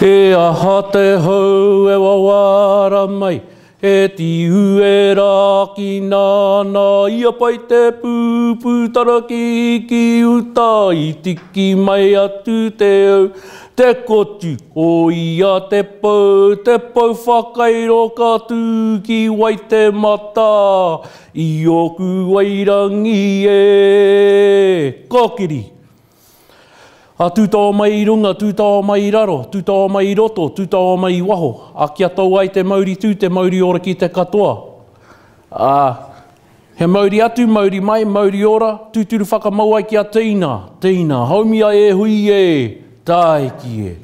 E aha te hau e wawara mai, e ti ue rā ki nāna, ia pai te pūpūtara ki uta, i tiki mai atu te au, te kotu o ia te pau whakairo ka tū ki wai te mata, i oku wairangi e kokiri. A tūtao mai i runga, tūtao mai i raro, tūtao mai i roto, tūtao mai i waho. A kia tau ai te mauri tū, te mauri ora ki te katoa. He mauri atu, mauri mai, mauri ora, tūturu whakamau ai ki a tīna, haumia e hui e, tāiki e.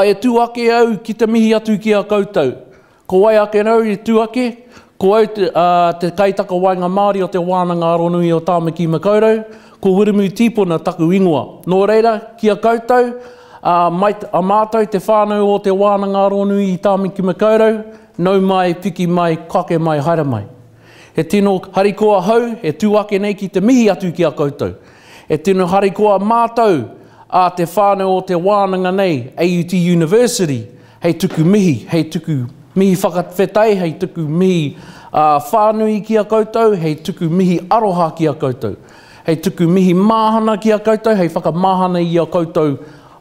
E tūake au ki te mihi atu ki a koutou. Ko wai ake nau i tūake, ko au te kaitaka wainga Māori o te wānanga aronui o Tāmaki Makaurau, ko Hurimu Tīpuna taku ingoa. Nō reira, ki a koutou, a mātou te whānau o te wānanga aronui i Tāmaki Makaurau, nau mai, piki mai, kake mai, haere mai. He tino harikoa hau, he tūake nei ki te mihi atu ki a koutou. He tino harikoa mātou a te whānau o te wānanga nei, AUT University, hei tuku mihi whakawhetai, hei tuku mihi whānui ki a koutou, hei tuku mihi aroha ki a koutou. Hei tuku mihi māhana ki a koutou, hei whakamāhana i a koutou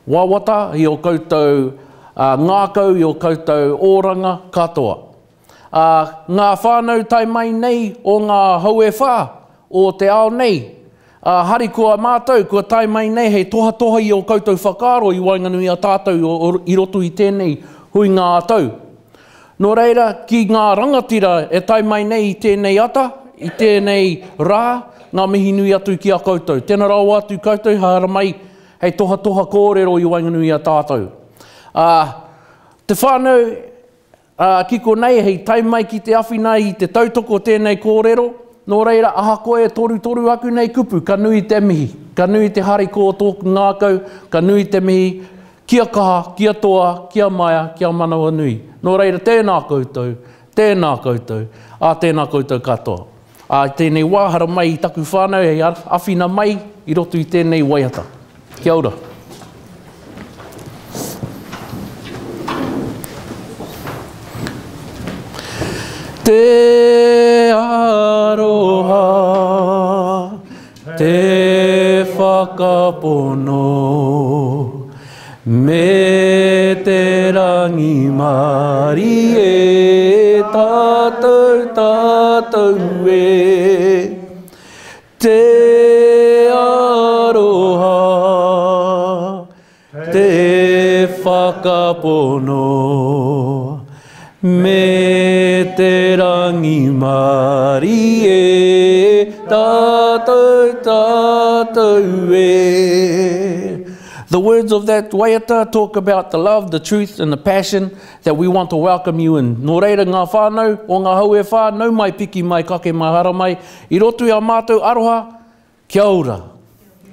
wawata, i o koutou ngākau, i o koutou oranga katoa. Ngā whānau tai mai nei o ngā haue whā o te ao nei. Hari kua mātou, kua tai mai nei, hei toha i o koutou whakaaro i wainganui a tātou i roto i tēnei hui ngā atau. Nō reira, ki ngā rangatira e tai mai nei i tēnei ata, i tēnei rā, ngā mihi nui atu ki a koutou. Tēnā rau atu koutou, haere mai, hei toha kōrero i wainganui a tātou. Te whānau, kiko nei, hei tai mai ki te awhina i te tautoko tēnei kōrero, nō reira, aha koe e toru aku nei kupu, ka nui te mihi, ka nui te hariko o tōku ngākau, ka nui te mihi, kia kaha, kia toa, kia maia, kia manawa nui. Nō reira, tēnā koutou, tēnā koutou katoa. Tēnei wāhara mai i taku whānau, hei awhina mai i roto i tēnei waiata. Kia ora. Te aroha, te whakapono, me te rangi mari e tātou e. Te aroha, te whakapono, me te rangi mari e tātou e. The words of that waiata talk about the love, the truth and the passion that we want to welcome you in. Nō reira ngā whānau o ngā haue whā, nau mai piki mai, kake mai, hara mai, i roto i a mātou aroha, kia ora.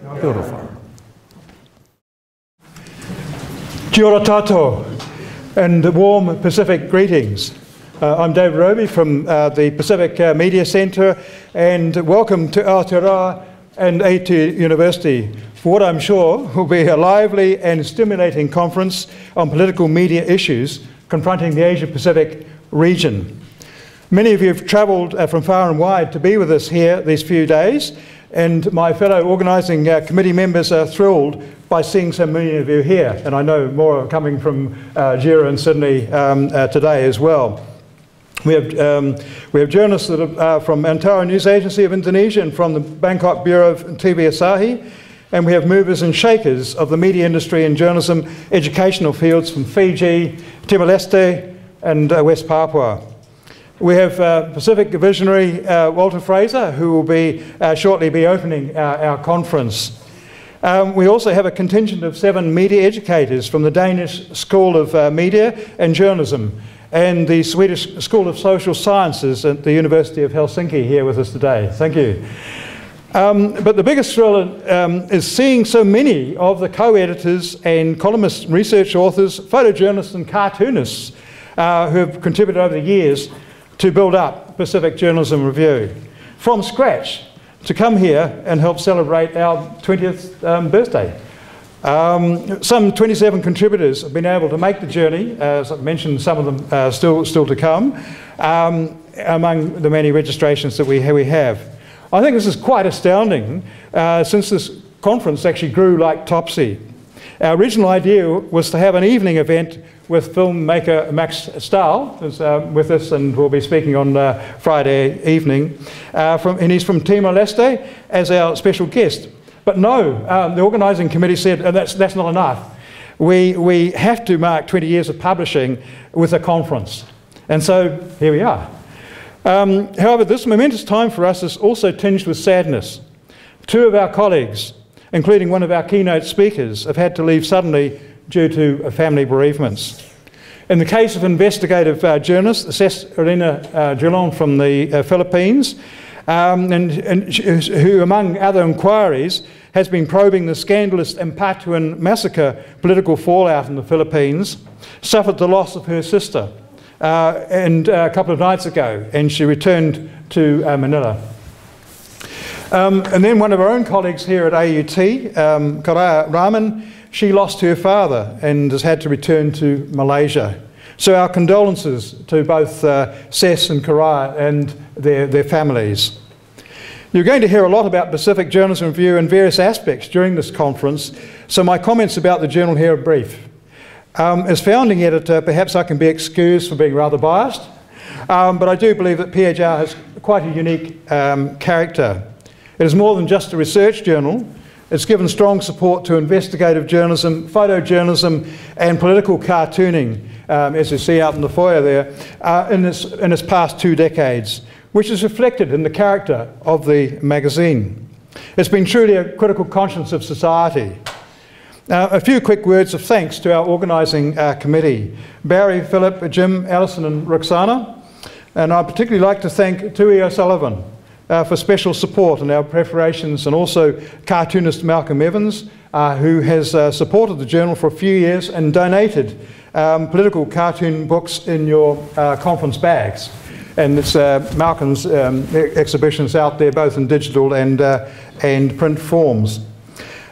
Kia ora whā. Kia ora tātou, and warm Pacific greetings. I'm David Roby from the Pacific Media Centre, and welcome to Aotearoa and Aotearoa University for what I'm sure will be a lively and stimulating conference on political media issues confronting the Asia-Pacific region. Many of you have travelled from far and wide to be with us here these few days, and my fellow organising committee members are thrilled by seeing so many of you here, and I know more are coming from Jira and Sydney today as well. We have journalists that are from Antara News Agency of Indonesia and from the Bangkok Bureau of TV Asahi, and we have movers and shakers of the media industry and journalism educational fields from Fiji, Timor-Leste and West Papua. We have Pacific visionary Walter Fraser, who will shortly be opening our conference. We also have a contingent of 7 media educators from the Danish School of Media and Journalism and the Swedish School of Social Sciences at the University of Helsinki here with us today. Thank you. But the biggest thrill is seeing so many of the co-editors and columnists, research authors, photojournalists and cartoonists who have contributed over the years to build up Pacific Journalism Review from scratch, to come here and help celebrate our 20th birthday. Some 27 contributors have been able to make the journey. As I mentioned, some of them still to come, among the many registrations that we have. I think this is quite astounding, since this conference actually grew like Topsy. Our original idea was to have an evening event with filmmaker Max Stahl, who's with us and will be speaking on Friday evening, and he's from Timor-Leste, as our special guest. But no, the organising committee said that's not enough. We have to mark 20 years of publishing with a conference. And so here we are. However, this momentous time for us is also tinged with sadness. Two of our colleagues, including one of our keynote speakers, have had to leave suddenly due to family bereavements. In the case of investigative journalist Sasya Wreksono from the Philippines, who, among other inquiries, has been probing the scandalous Ampatuan massacre political fallout in the Philippines, suffered the loss of her sister and a couple of nights ago, and she returned to Manila. And then one of our own colleagues here at AUT, Karaya Raman, she lost her father and has had to return to Malaysia. So our condolences to both Sess and Karaya and their families. You're going to hear a lot about Pacific Journalism Review and various aspects during this conference, so my comments about the journal here are brief. As founding editor, perhaps I can be excused for being rather biased, but I do believe that PJR has quite a unique character. It is more than just a research journal. It's given strong support to investigative journalism, photojournalism and political cartooning, as you see out in the foyer there, in its past 2 decades, which is reflected in the character of the magazine. It's been truly a critical conscience of society. A few quick words of thanks to our organising committee, Barry, Philip, Jim, Alison and Roxana, and I'd particularly like to thank Tui O'Sullivan for special support in our preparations, and also cartoonist Malcolm Evans, who has supported the journal for a few years and donated political cartoon books in your conference bags. And it's Malcolm's exhibitions out there, both in digital and print forms.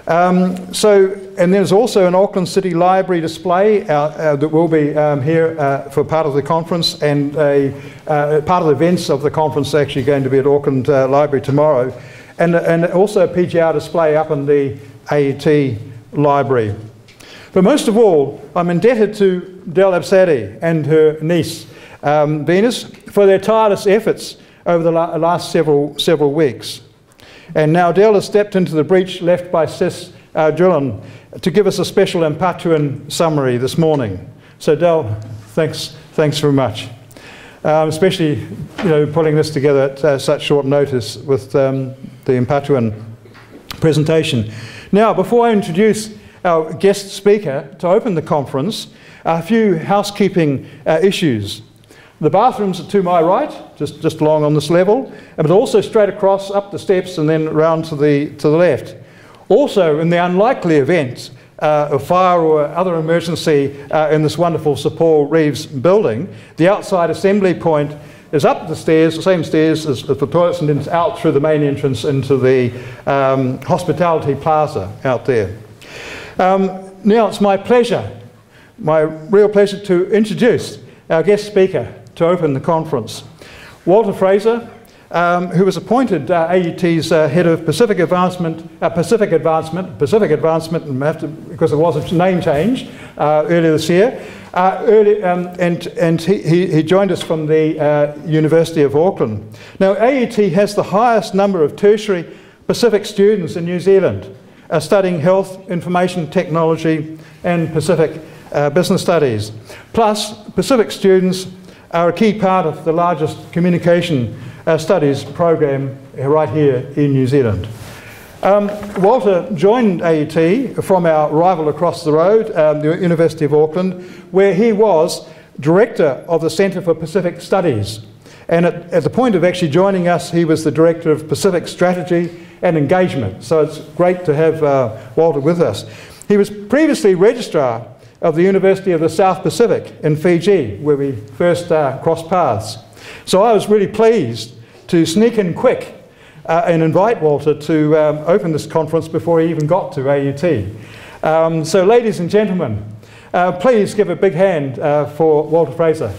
And there's also an Auckland City Library display that will be here for part of the conference, and part of the events of the conference are actually going to be at Auckland Library tomorrow, and also a PJR display up in the AUT Library. But most of all, I'm indebted to Del Abcede and her niece, Venus, for their tireless efforts over the last several weeks. And now Del has stepped into the breach left by Sasya Wreksono to give us a special Ampatuan summary this morning. So Del, thanks very much. Especially, putting this together at such short notice with the Ampatuan presentation. Now, before I introduce our guest speaker to open the conference, a few housekeeping issues. The bathrooms are to my right, just along on this level, but also straight across up the steps and then round to the left. Also, in the unlikely event of fire or other emergency in this wonderful Sir Paul Reeves building, the outside assembly point is up the stairs, the same stairs as the toilets, and then it's out through the main entrance into the hospitality plaza out there. Now it's my real pleasure to introduce our guest speaker to open the conference. Walter Fraser, who was appointed AUT's head of Pacific Advancement, because there was a name change earlier this year, and he joined us from the University of Auckland. Now, AUT has the highest number of tertiary Pacific students in New Zealand, studying health, information technology and Pacific business studies. Plus, Pacific students are a key part of the largest communication studies program right here in New Zealand. Walter joined AUT from our rival across the road, the University of Auckland, where he was Director of the Centre for Pacific Studies. And at the point of actually joining us, he was the Director of Pacific Strategy and Engagement. So it's great to have Walter with us. He was previously Registrar of the University of the South Pacific in Fiji, where we first crossed paths. So I was really pleased to sneak in quick and invite Walter to open this conference before he even got to AUT. So ladies and gentlemen, please give a big hand for Walter Fraser.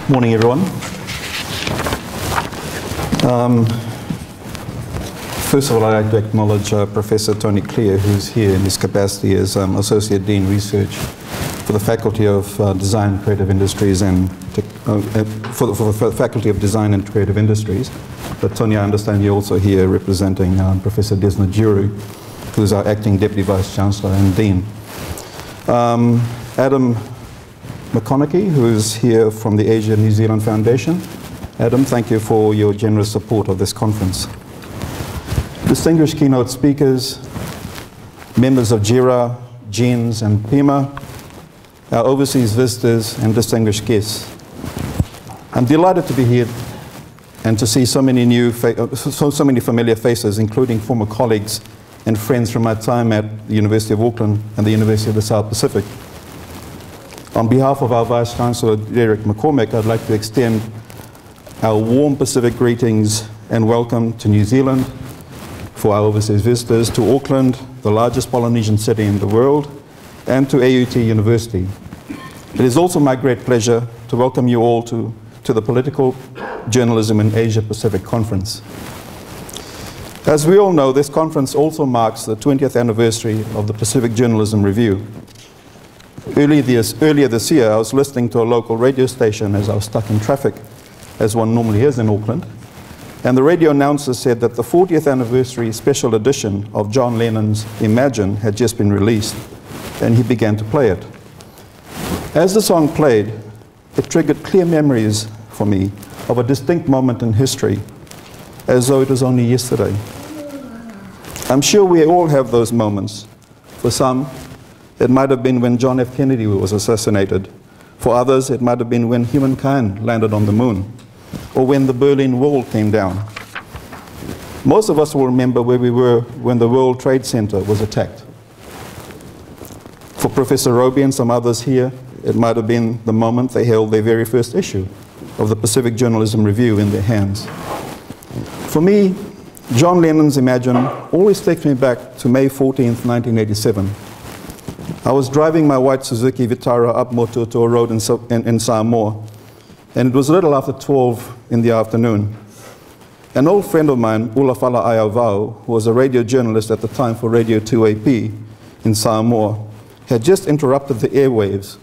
Morning, everyone. First of all, I'd like to acknowledge Professor Tony Clear, who's here in his capacity as Associate Dean Research for the Faculty of Design and Creative Industries and for the Faculty of Design and Creative Industries. But Tony, I understand you're also here representing Professor Desna Juru, who's our Acting Deputy Vice Chancellor and Dean. Adam McConaughey, who's here from the Asia-New Zealand Foundation. Adam, thank you for your generous support of this conference. Distinguished keynote speakers, members of JIRA, GENS, and PIMA, our overseas visitors, and distinguished guests. I'm delighted to be here and to see so many many familiar faces, including former colleagues and friends from my time at the University of Auckland and the University of the South Pacific. On behalf of our Vice Chancellor, Derek McCormick, I'd like to extend our warm Pacific greetings and welcome to New Zealand, for our overseas visitors, to Auckland, the largest Polynesian city in the world, and to AUT University. It is also my great pleasure to welcome you all to the Political Journalism in Asia-Pacific Conference. As we all know, this conference also marks the 20th anniversary of the Pacific Journalism Review. Earlier this year, I was listening to a local radio station as I was stuck in traffic, as one normally is in Auckland. And the radio announcer said that the 40th anniversary special edition of John Lennon's Imagine had just been released, and he began to play it. As the song played, it triggered clear memories for me of a distinct moment in history, as though it was only yesterday. I'm sure we all have those moments. For some, it might have been when John F. Kennedy was assassinated. For others, it might have been when humankind landed on the moon, or when the Berlin Wall came down. Most of us will remember where we were when the World Trade Center was attacked. For Professor Roby and some others here, it might have been the moment they held their very first issue of the Pacific Journalism Review in their hands. For me, John Lennon's Imagine always takes me back to May 14th, 1987. I was driving my white Suzuki Vitara up Motuotoa Road in Samoa, and it was a little after 12 in the afternoon. An old friend of mine, Ulafala Ayavao, who was a radio journalist at the time for Radio 2AP in Samoa, had just interrupted the airwaves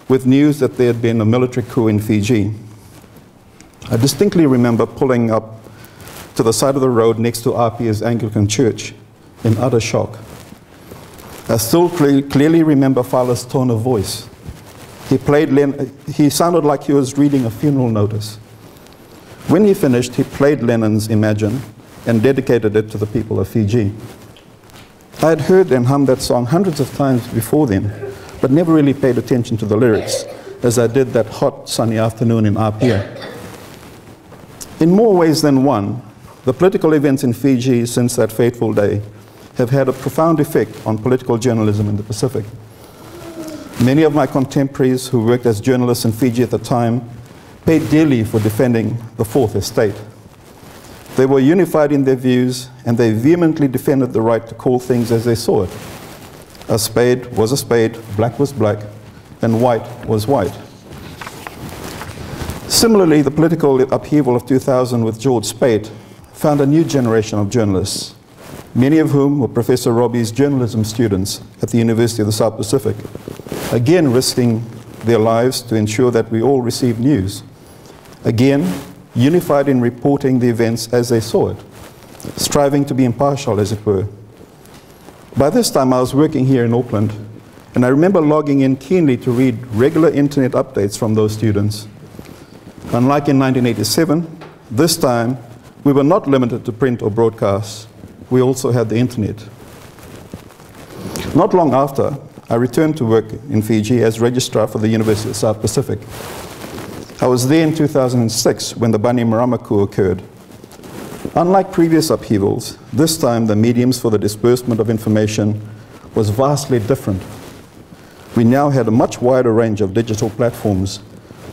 with news that there had been a military coup in Fiji. I distinctly remember pulling up to the side of the road next to Apia's Anglican Church in utter shock. I still clearly remember Fala's tone of voice. He sounded like he was reading a funeral notice. When he finished, he played Lennon's Imagine and dedicated it to the people of Fiji. I had heard and hummed that song hundreds of times before then, but never really paid attention to the lyrics, as I did that hot, sunny afternoon in Apia. In more ways than one, the political events in Fiji since that fateful day have had a profound effect on political journalism in the Pacific. Many of my contemporaries who worked as journalists in Fiji at the time paid dearly for defending the Fourth Estate. They were unified in their views, and they vehemently defended the right to call things as they saw it. A spade was a spade, black was black, and white was white. Similarly, the political upheaval of 2000 with George Speight found a new generation of journalists, many of whom were Professor Robbie's journalism students at the University of the South Pacific, again risking their lives to ensure that we all received news. Again, unified in reporting the events as they saw it, striving to be impartial, as it were. By this time, I was working here in Auckland, and I remember logging in keenly to read regular internet updates from those students. Unlike in 1987, this time, we were not limited to print or broadcasts. We also had the internet. Not long after, I returned to work in Fiji as registrar for the University of the South Pacific. I was there in 2006 when the Bainimarama coup occurred. Unlike previous upheavals, this time the mediums for the disbursement of information was vastly different. We now had a much wider range of digital platforms,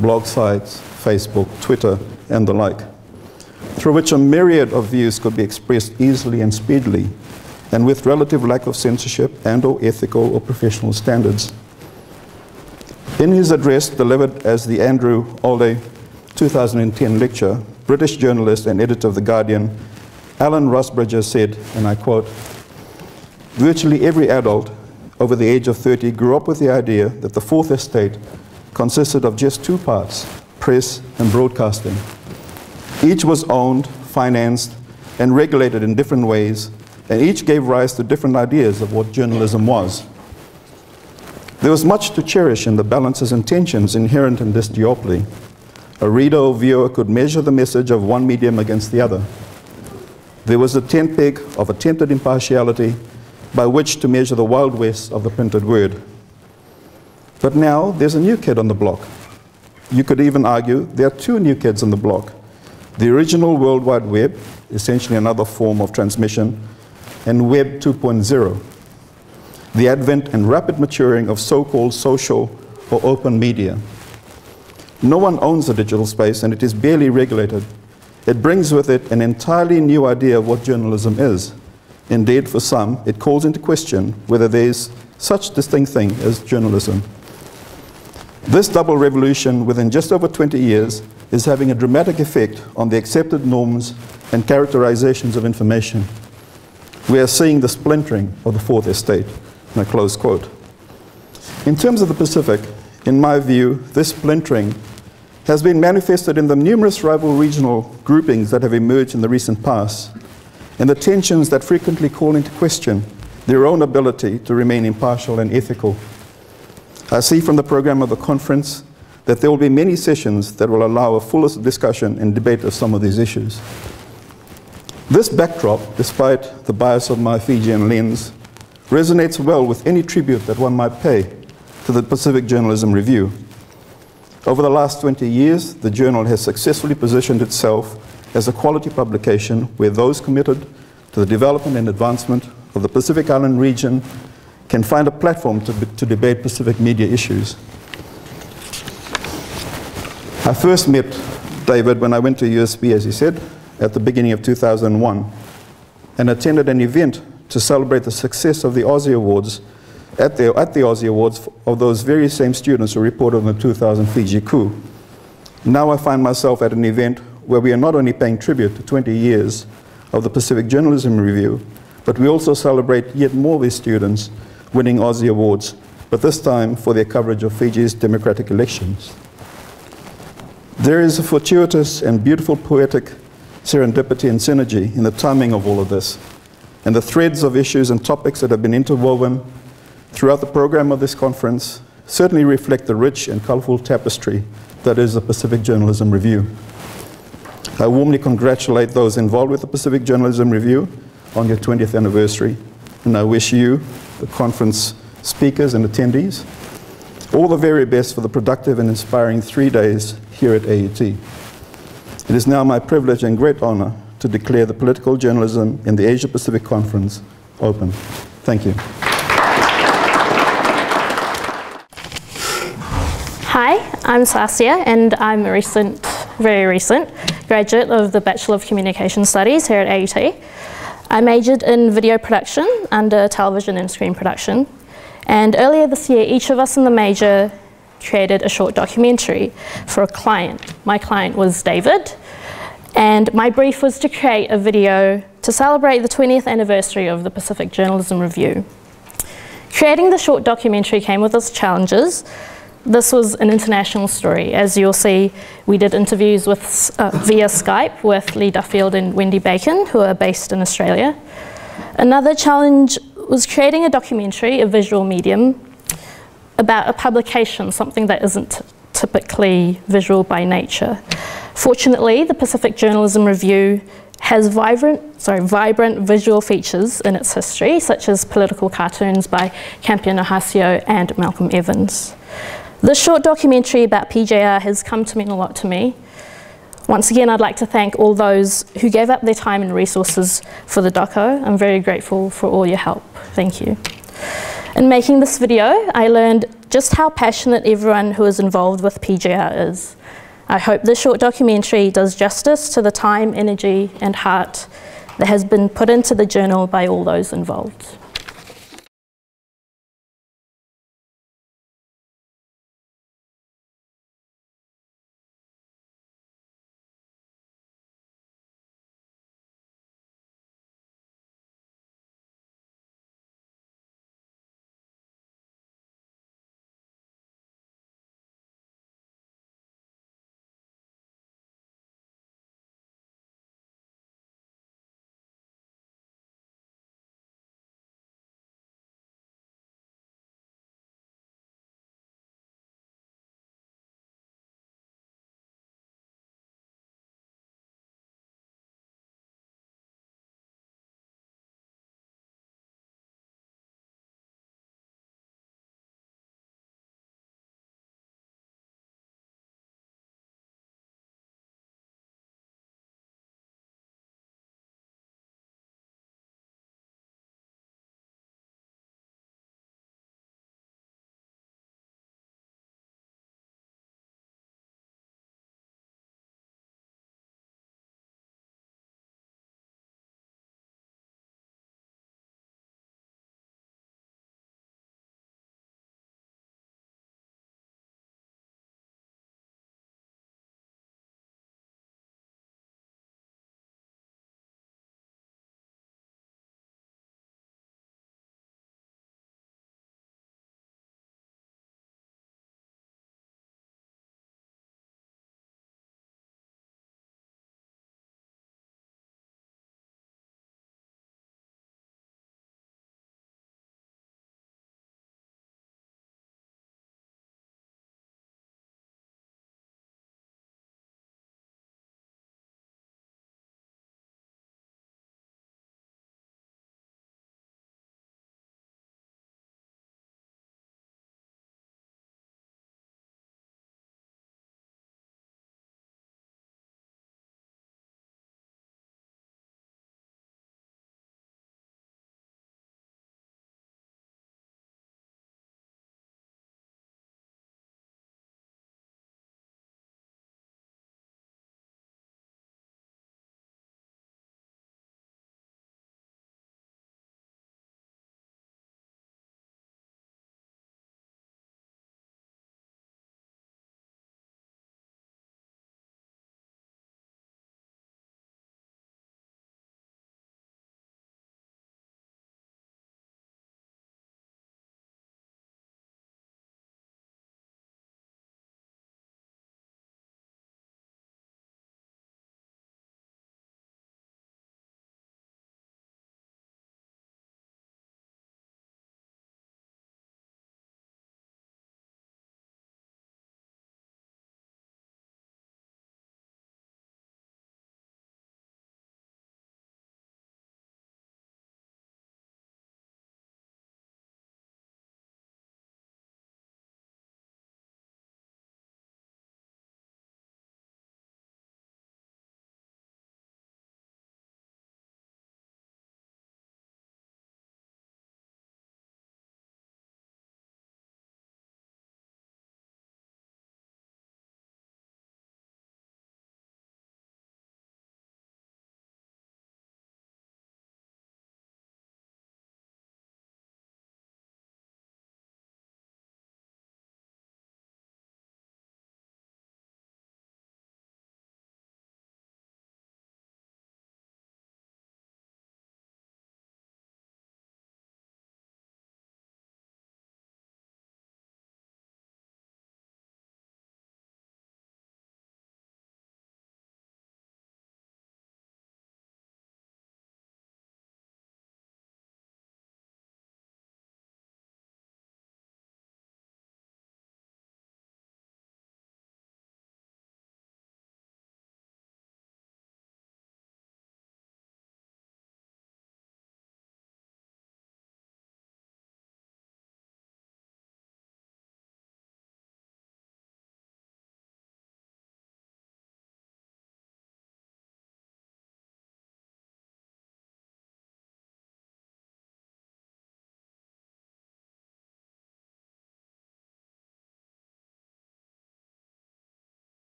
blog sites, Facebook, Twitter, and the like. through which a myriad of views could be expressed easily and speedily, and with relative lack of censorship and/or ethical or professional standards. In his address delivered as the Andrew Alday 2010 lecture, British journalist and editor of The Guardian, Alan Rusbridger said, and I quote, "Virtually every adult over the age of 30 grew up with the idea that the Fourth Estate consisted of just two parts, press and broadcasting. Each was owned, financed, and regulated in different ways, and each gave rise to different ideas of what journalism was. There was much to cherish in the balances and tensions inherent in this duopoly. A reader or viewer could measure the message of one medium against the other. There was a tent peg of attempted impartiality by which to measure the Wild West of the printed word. But now there's a new kid on the block. You could even argue there are two new kids on the block. The original World Wide Web, essentially another form of transmission, and Web 2.0, the advent and rapid maturing of so-called social or open media. No one owns a digital space, and it is barely regulated. It brings with it an entirely new idea of what journalism is. Indeed, for some, it calls into question whether there is such distinct thing as journalism. This double revolution within just over 20 years is having a dramatic effect on the accepted norms and characterizations of information. We are seeing the splintering of the Fourth Estate." And a close quote. In terms of the Pacific, in my view, this splintering has been manifested in the numerous rival regional groupings that have emerged in the recent past, and the tensions that frequently call into question their own ability to remain impartial and ethical. I see from the program of the conference that there will be many sessions that will allow a fuller discussion and debate of some of these issues. This backdrop, despite the bias of my Fijian lens, resonates well with any tribute that one might pay to the Pacific Journalism Review. Over the last 20 years, the journal has successfully positioned itself as a quality publication where those committed to the development and advancement of the Pacific Island region can find a platform to debate Pacific media issues. I first met David when I went to USB, as he said, at the beginning of 2001, and attended an event to celebrate the success of the Aussie Awards at the Aussie Awards of those very same students who reported on the 2000 Fiji coup. Now I find myself at an event where we are not only paying tribute to 20 years of the Pacific Journalism Review, but we also celebrate yet more of these students winning Aussie Awards, but this time for their coverage of Fiji's democratic elections. There is a fortuitous and beautiful poetic serendipity and synergy in the timing of all of this, and the threads of issues and topics that have been interwoven throughout the program of this conference certainly reflect the rich and colorful tapestry that is the Pacific Journalism Review. I warmly congratulate those involved with the Pacific Journalism Review on your 20th anniversary, and I wish you, the conference speakers and attendees, all the very best for the productive and inspiring 3 days here at AUT. It is now my privilege and great honor to declare the Political Journalism in the Asia-Pacific Conference open. Thank you. Hi, I'm Sasya, and I'm a very recent graduate of the Bachelor of Communication Studies here at AUT. I majored in video production under television and screen production, and earlier this year each of us in the major created a short documentary for a client. My client was David, and my brief was to create a video to celebrate the 20th anniversary of the Pacific Journalism Review. Creating the short documentary came with its challenges. This was an international story. As you'll see, we did interviews with, via Skype with Lee Duffield and Wendy Bacon, who are based in Australia. Another challenge was creating a documentary, a visual medium, about a publication, something that isn't typically visual by nature. Fortunately, the Pacific Journalism Review has vibrant visual features in its history, such as political cartoons by Campion Ohasio and Malcolm Evans. This short documentary about PJR has come to mean a lot to me. Once again, I'd like to thank all those who gave up their time and resources for the doco. I'm very grateful for all your help. Thank you. In making this video, I learned just how passionate everyone who is involved with PJR is. I hope this short documentary does justice to the time, energy and heart that has been put into the journal by all those involved.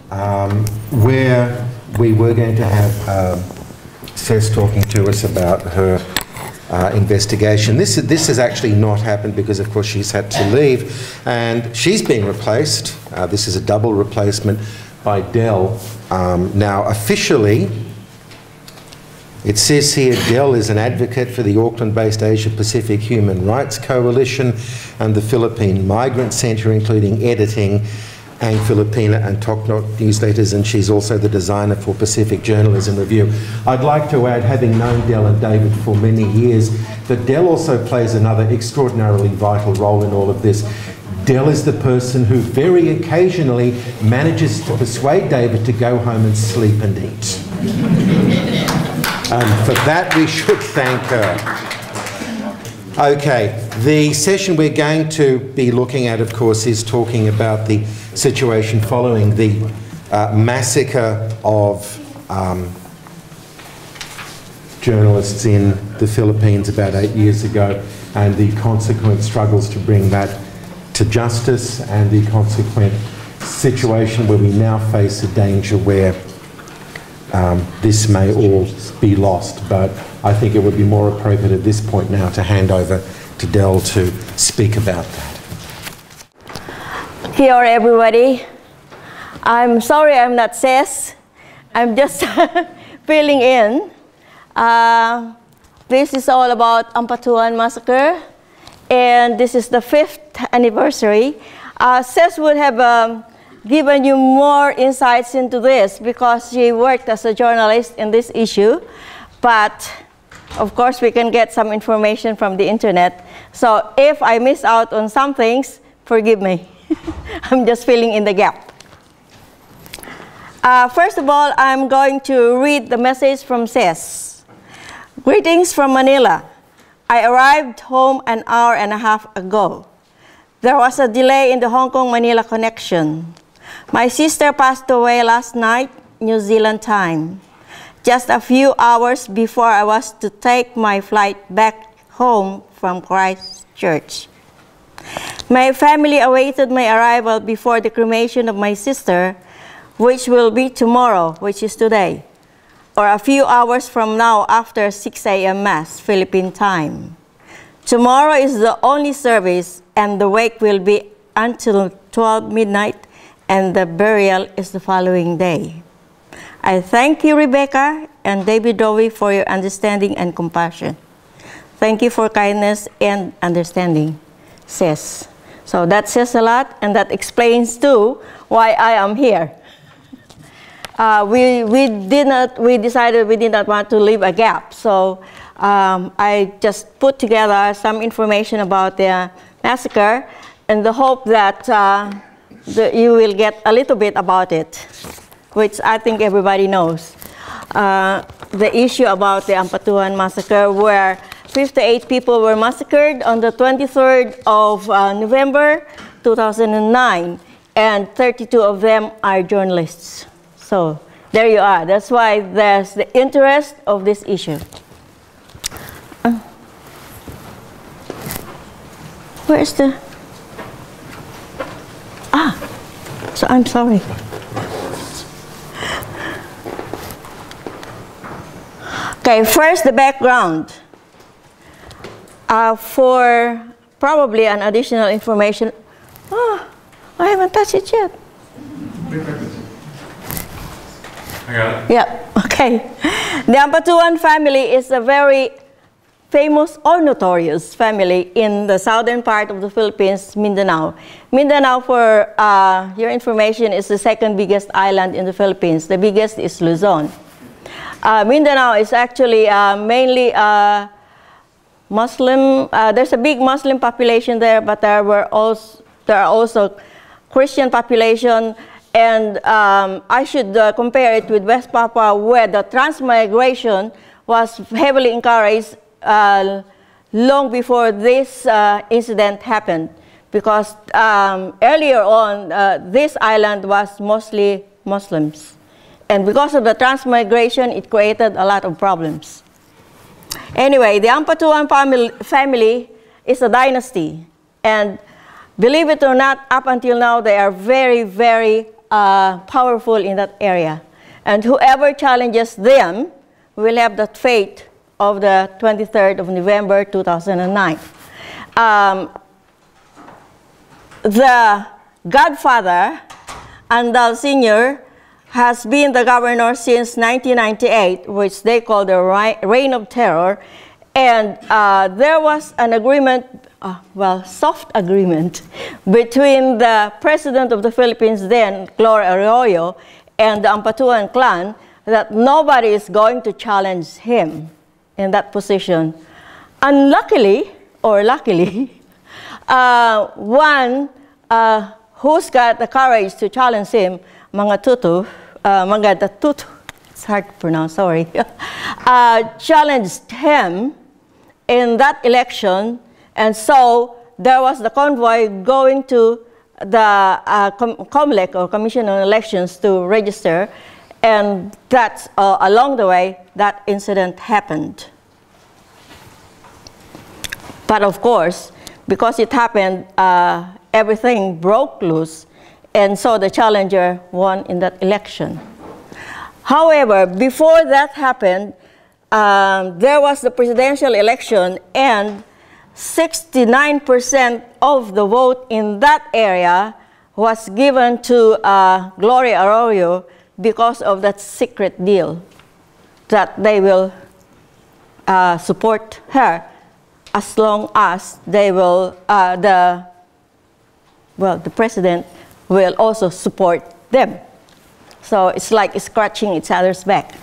where we were going to have Sess talking to us about her investigation. This has actually not happened because, of course, she's had to leave, and she's been replaced. This is a double replacement by Del. Now, officially, it says here Del is an advocate for the Auckland-based Asia-Pacific Human Rights Coalition and the Philippine Migrant Centre, including editing Ang Filipina and Toknok newsletters, and she's also the designer for Pacific Journalism Review. I'd like to add, having known Del and David for many years, that Del also plays another extraordinarily vital role in all of this. Del is the person who very occasionally manages to persuade David to go home and sleep and eat. And for that we should thank her. Okay, the session we're going to be looking at, of course, is talking about the situation following the massacre of journalists in the Philippines about 8 years ago, and the consequent struggles to bring that to justice, and the consequent situation where we now face a danger where this may all be lost. But I think it would be more appropriate at this point now to hand over to Del to speak about that. Kia ora, everybody. I'm sorry I'm not Sess. I'm just filling in. This is all about Ampatuan massacre, and this is the 5th anniversary. Sess would have given you more insights into this because she worked as a journalist in this issue, but of course we can get some information from the internet. So if I miss out on some things, forgive me. I'm just filling in the gap. First of all, I'm going to read the message from Sess. Greetings from Manila. I arrived home an hour and a half ago. There was a delay in the Hong Kong-Manila connection. My sister passed away last night, New Zealand time, just a few hours before I was to take my flight back home from Christchurch. My family awaited my arrival before the cremation of my sister, which will be tomorrow, which is today, or a few hours from now after 6 a.m. Mass, Philippine time. Tomorrow is the only service, and the wake will be until 12 midnight, and the burial is the following day. I thank you, Rebecca and David Dowie, for your understanding and compassion. Thank you for kindness and understanding, Sess. So that says a lot, and that explains too why I am here. We decided we did not want to leave a gap, so I just put together some information about the massacre in the hope that you will get a little bit about it, which I think everybody knows. The issue about the Ampatuan massacre, where 58 people were massacred on the 23rd of November 2009, and 32 of them are journalists. So there you are. That's why there's the interest of this issue. Where's the... So I'm sorry. Okay, first the background. For probably an additional information. Oh, I haven't touched it yet. I got it. Yeah, okay. The Ampatuan family is a very famous or notorious family in the southern part of the Philippines, Mindanao. Mindanao, for your information, is the second biggest island in the Philippines. The biggest is Luzon. Mindanao is actually mainly Muslim. There's a big Muslim population there, but there are also Christian population. And I should compare it with West Papua, where the transmigration was heavily encouraged long before this incident happened, because earlier on this island was mostly Muslims, and because of the transmigration it created a lot of problems. Anyway, the Ampatuan family is a dynasty, and believe it or not, up until now they are very, very powerful in that area. And whoever challenges them will have the fate of the 23rd of November 2009. The godfather, Andal Sr., has been the governor since 1998, which they call the Reign of Terror. And there was an agreement, well, soft agreement, between the president of the Philippines then, Gloria Arroyo, and the Ampatuan clan, that nobody is going to challenge him in that position. Unluckily, or luckily, one who's got the courage to challenge him, Mangatutu, it's hard to pronounce, sorry, challenged him in that election, and so there was the convoy going to the COMELEC, or Commission on Elections, to register, and that's along the way that incident happened. But of course, because it happened, everything broke loose, and so the challenger won in that election. However, before that happened, there was the presidential election, and 69% of the vote in that area was given to Gloria Arroyo because of that secret deal that they will support her as long as they will, the president will also support them. So it's like scratching each other's back.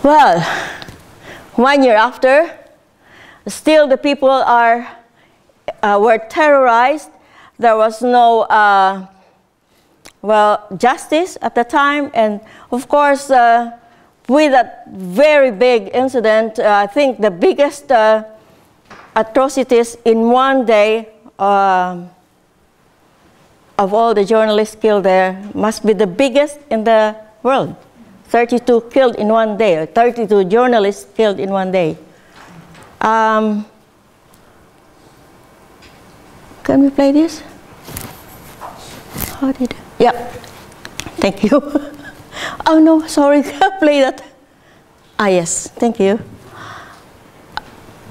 Well, 1 year after, still the people were terrorized. There was no, justice at the time. And of course, with that very big incident, I think the biggest atrocities in one day of all the journalists killed there must be the biggest in the world. 32 killed in one day, or 32 journalists killed in one day. Can we play this? How did? Yeah. Thank you. Oh no, sorry, play that. Ah yes, thank you.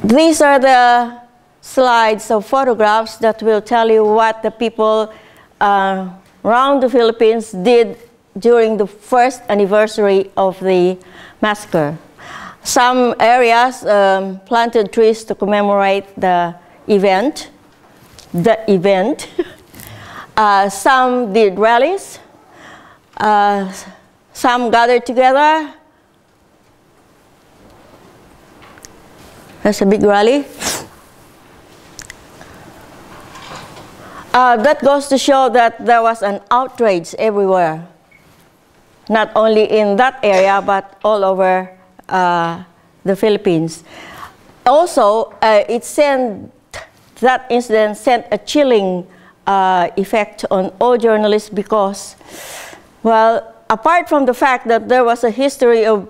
These are the slides of photographs that will tell you what the people around the Philippines did during the first anniversary of the massacre. Some areas planted trees to commemorate the event. Some did rallies. Some gathered together. That's a big rally. That goes to show that there was an outrage everywhere. Not only in that area, but all over the Philippines. Also, that incident sent a chilling effect on all journalists because, well, apart from the fact that there was a history of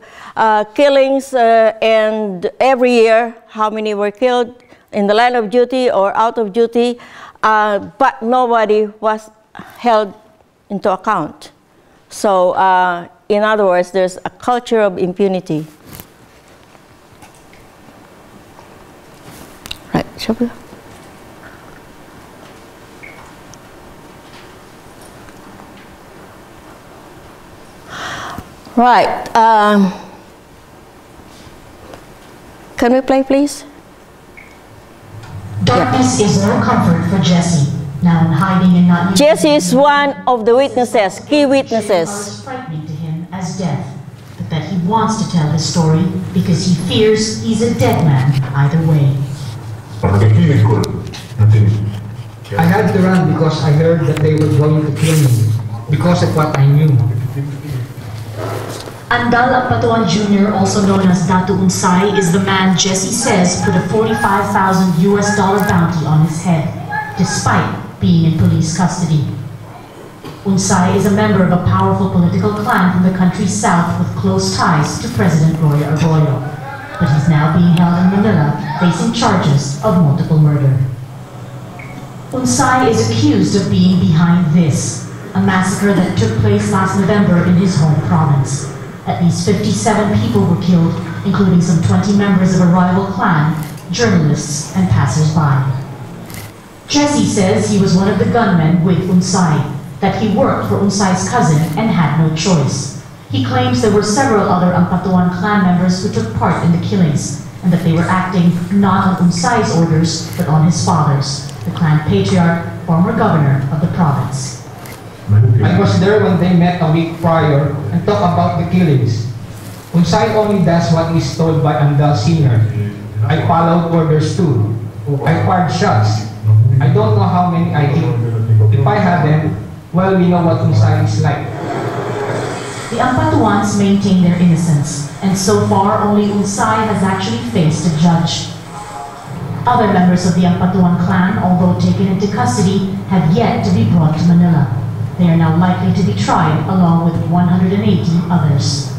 killings and every year how many were killed in the line of duty or out of duty, but nobody was held into account. So, in other words, there's a culture of impunity. Right, shall we? Right. Can we play, please? Darkness is no comfort for Jesse. Now hiding and not. Jesse is one of the witnesses, key witnesses. Are frightening to him as death, but that he wants to tell his story because he fears he's a dead man either way. I had to run because I heard that they were going to kill me because of what I knew. Andal Ampatuan Jr., also known as Datu Unsay, is the man Jesse says put a $45,000 bounty on his head, despite being in police custody. Unsay is a member of a powerful political clan from the country's south with close ties to President Gloria Arroyo, but he's now being held in Manila facing charges of multiple murder. Unsay is accused of being behind this, a massacre that took place last November in his home province. At least 57 people were killed, including some 20 members of a rival clan, journalists, and passers-by. Jesse says he was one of the gunmen with Unsay, that he worked for Unsay's cousin and had no choice. He claims there were several other Ampatuan clan members who took part in the killings, and that they were acting not on Unsay's orders, but on his father's, the clan patriarch, former governor of the province. I was there when they met a week prior and talked about the killings. Unsay only does what is told by Andal Sr. I followed orders too. I fired shots. I don't know how many I hit. If I had them, well, we know what Unsay is like. The Ampatuans maintain their innocence, and so far only Unsay has actually faced a judge. Other members of the Ampatuan clan, although taken into custody, have yet to be brought to Manila. They are now likely to be tried along with 180 others.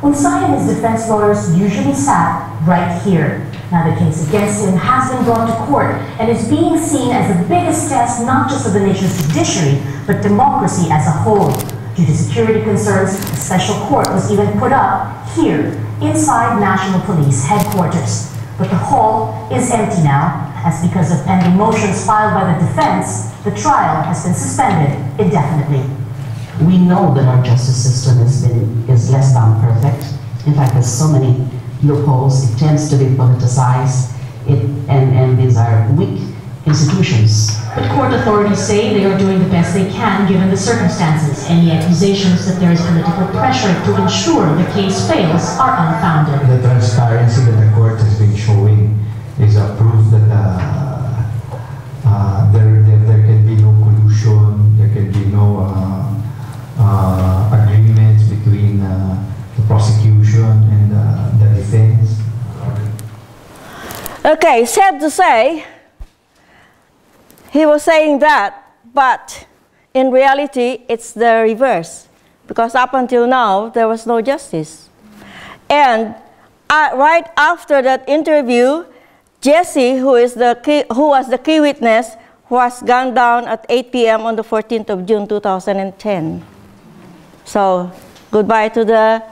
Unsay and his defense lawyers usually sat right here. Now the case against him has been brought to court and is being seen as the biggest test not just of the nation's judiciary, but democracy as a whole. Due to security concerns, a special court was even put up here, inside National Police headquarters. But the hall is empty now, as because of pending motions filed by the defense, the trial has been suspended indefinitely. We know that our justice system is less than perfect. In fact, there's so many loopholes. It tends to be politicized, and these are weak institutions. But court authorities say they are doing the best they can given the circumstances. Any accusations that there is political pressure to ensure the case fails are unfounded. The transparency that the court has been showing is a proof that there can be no collusion, there can be no agreements between the prosecution and the defense. Okay, sad to say, he was saying that, but in reality, it's the reverse. Because up until now, there was no justice. And right after that interview, Jesse, who was the key witness, was gunned down at 8 p.m. on the 14th of June, 2010. So, goodbye to the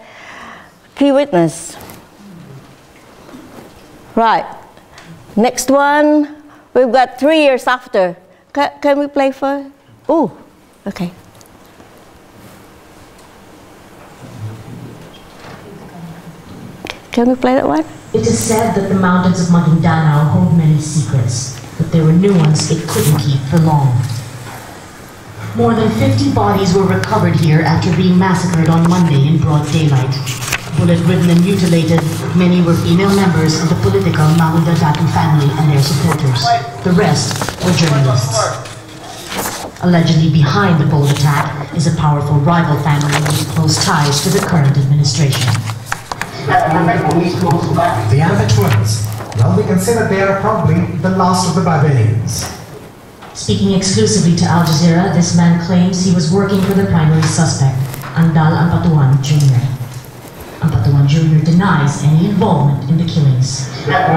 key witness. Right. Next one. We've got 3 years after. Can we play for? Oh, okay. Can we play that one? It is said that the mountains of Maguindanao hold many secrets, but there were new ones it couldn't keep for long. More than 50 bodies were recovered here after being massacred on Monday in broad daylight. Bullet-ridden and mutilated, many were female members of the political Maguindanao family and their supporters. The rest were journalists. Allegedly behind the bold attack is a powerful rival family with close ties to the current administration. The Ampatuans, well, we can say that they are probably the last of the barbarians. Speaking exclusively to Al Jazeera, this man claims he was working for the primary suspect, Andal Ampatuan Jr. Ampatuan Jr. denies any involvement in the killings. Dato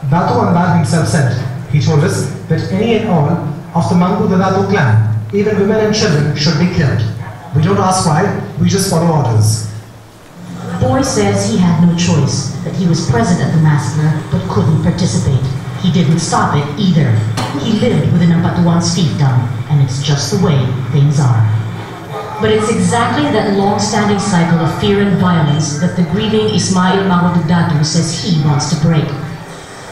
Andal himself said, he told us that any and all of the Mangu Dato clan, even women and children, should be killed. We don't ask why, we just follow orders. Boy says he had no choice, that he was present at the massacre but couldn't participate. He didn't stop it either. He lived within Ampatuan's fiefdom, and it's just the way things are. But it's exactly that long-standing cycle of fear and violence that the grieving Ismail Maguindanao says he wants to break.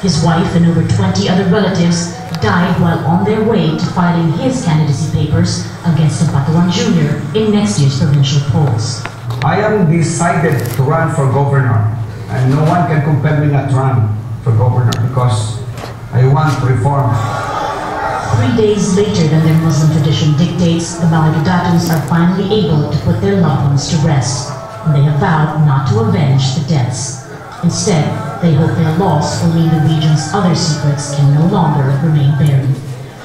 His wife and over 20 other relatives died while on their way to filing his candidacy papers against Ampatuan Jr. in next year's provincial polls. I am decided to run for governor, and no one can compel me not to run for governor because I want reform. 3 days later than their Muslim tradition dictates, the Maguindanos are finally able to put their loved ones to rest, and they have vowed not to avenge the deaths. Instead, they hope their loss will mean the region's other secrets can no longer remain buried.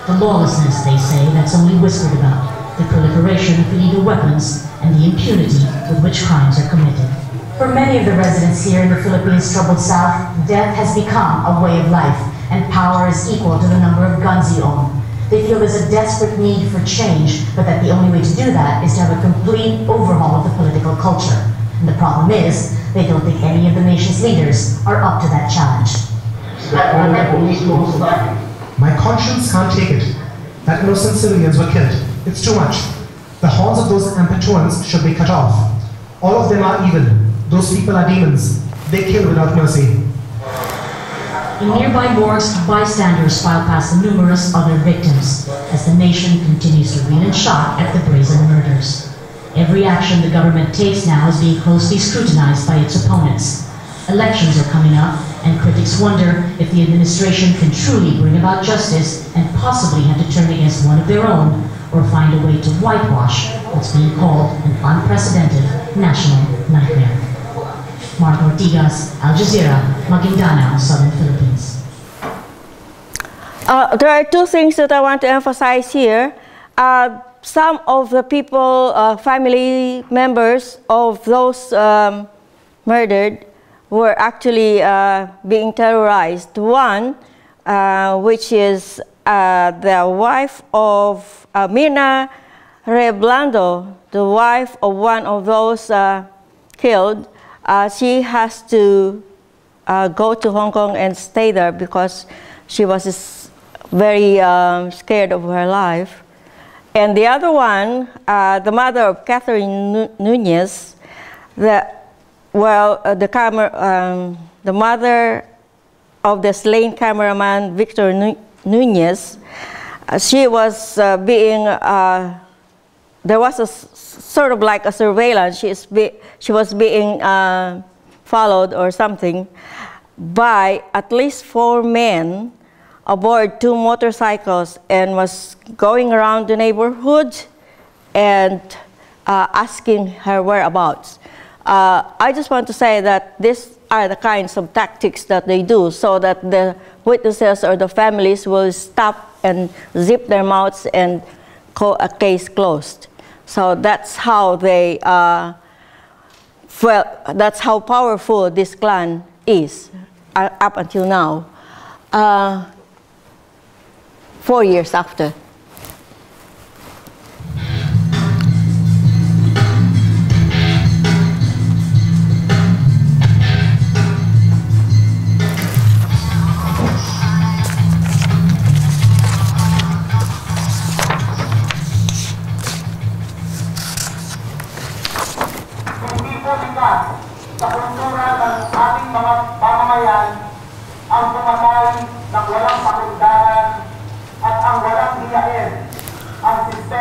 The lawlessness, they say, that's only whispered about, the proliferation of illegal weapons, and the impunity with which crimes are committed. For many of the residents here in the Philippines' troubled south, death has become a way of life. and power is equal to the number of guns you own. They feel there's a desperate need for change, but that the only way to do that is to have a complete overhaul of the political culture. And the problem is, they don't think any of the nation's leaders are up to that challenge. My conscience can't take it. That innocent civilians were killed. It's too much. The horns of those Ampatuans should be cut off. All of them are evil. Those people are demons. They kill without mercy. In nearby morgues, bystanders file past the numerous other victims as the nation continues to reel in shock at the brazen murders. Every action the government takes now is being closely scrutinized by its opponents. Elections are coming up, and critics wonder if the administration can truly bring about justice and possibly have to turn against one of their own or find a way to whitewash what's being called an unprecedented national nightmare. Mark Ortigas, Al Jazeera, Maguindanao, Southern Philippines. There are two things that I want to emphasize here. Some of the people, family members of those murdered were actually being terrorized. One, which is the wife of Mirna Reblando, the wife of one of those killed. She has to go to Hong Kong and stay there because she was very scared of her life. And the other one, the mother of Catherine Nunez, the mother of the slain cameraman Victor Nunez, she was being, there was a sort of like a surveillance. She was being followed or something by at least 4 men aboard 2 motorcycles and was going around the neighborhood and asking her whereabouts. I just want to say that these are the kinds of tactics that they do so that the witnesses or the families will stop and zip their mouths and call a case closed. So that's how they, that's how powerful this clan is up until now, 4 years after.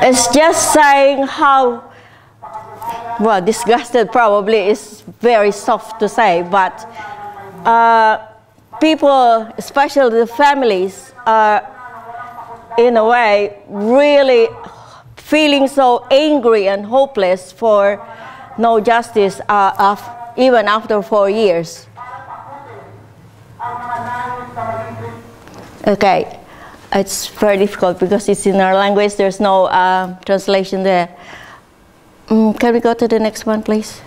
It's just saying how, well, disgusted probably is very soft to say, but people, especially the families, are in a way really feeling so angry and hopeless for no justice even after 4 years. Okay. It's very difficult because it's in our language. There's no translation there. Can we go to the next one, please?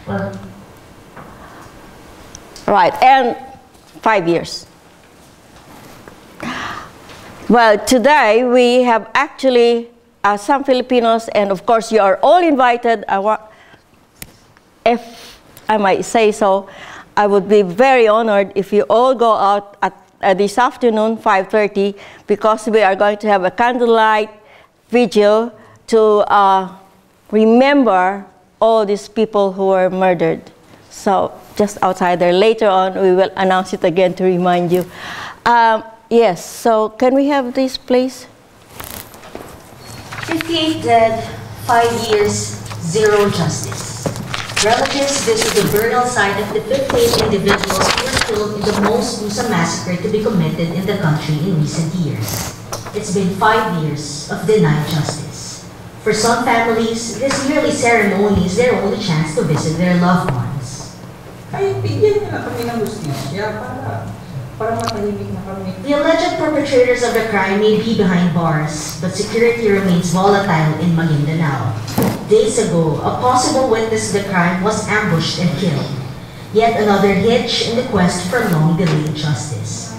Right, and 5 years. Well, today we have actually some Filipinos, and of course you are all invited. If I might say so, I would be very honored if you all go out at this afternoon, 5:30, because we are going to have a candlelight vigil to remember all these people who were murdered. So just outside there. Later on, we will announce it again to remind you. Yes, so can we have this, please? 58 dead, 5 years, zero justice. Relatives visit the burial site of the 58 individuals who were killed in the most gruesome massacre to be committed in the country in recent years. It's been 5 years of denied justice. For some families, this yearly ceremony is their only chance to visit their loved ones. The alleged perpetrators of the crime may be behind bars, but security remains volatile in Maguindanao. Days ago, a possible witness to the crime was ambushed and killed. Yet another hitch in the quest for long-delayed justice.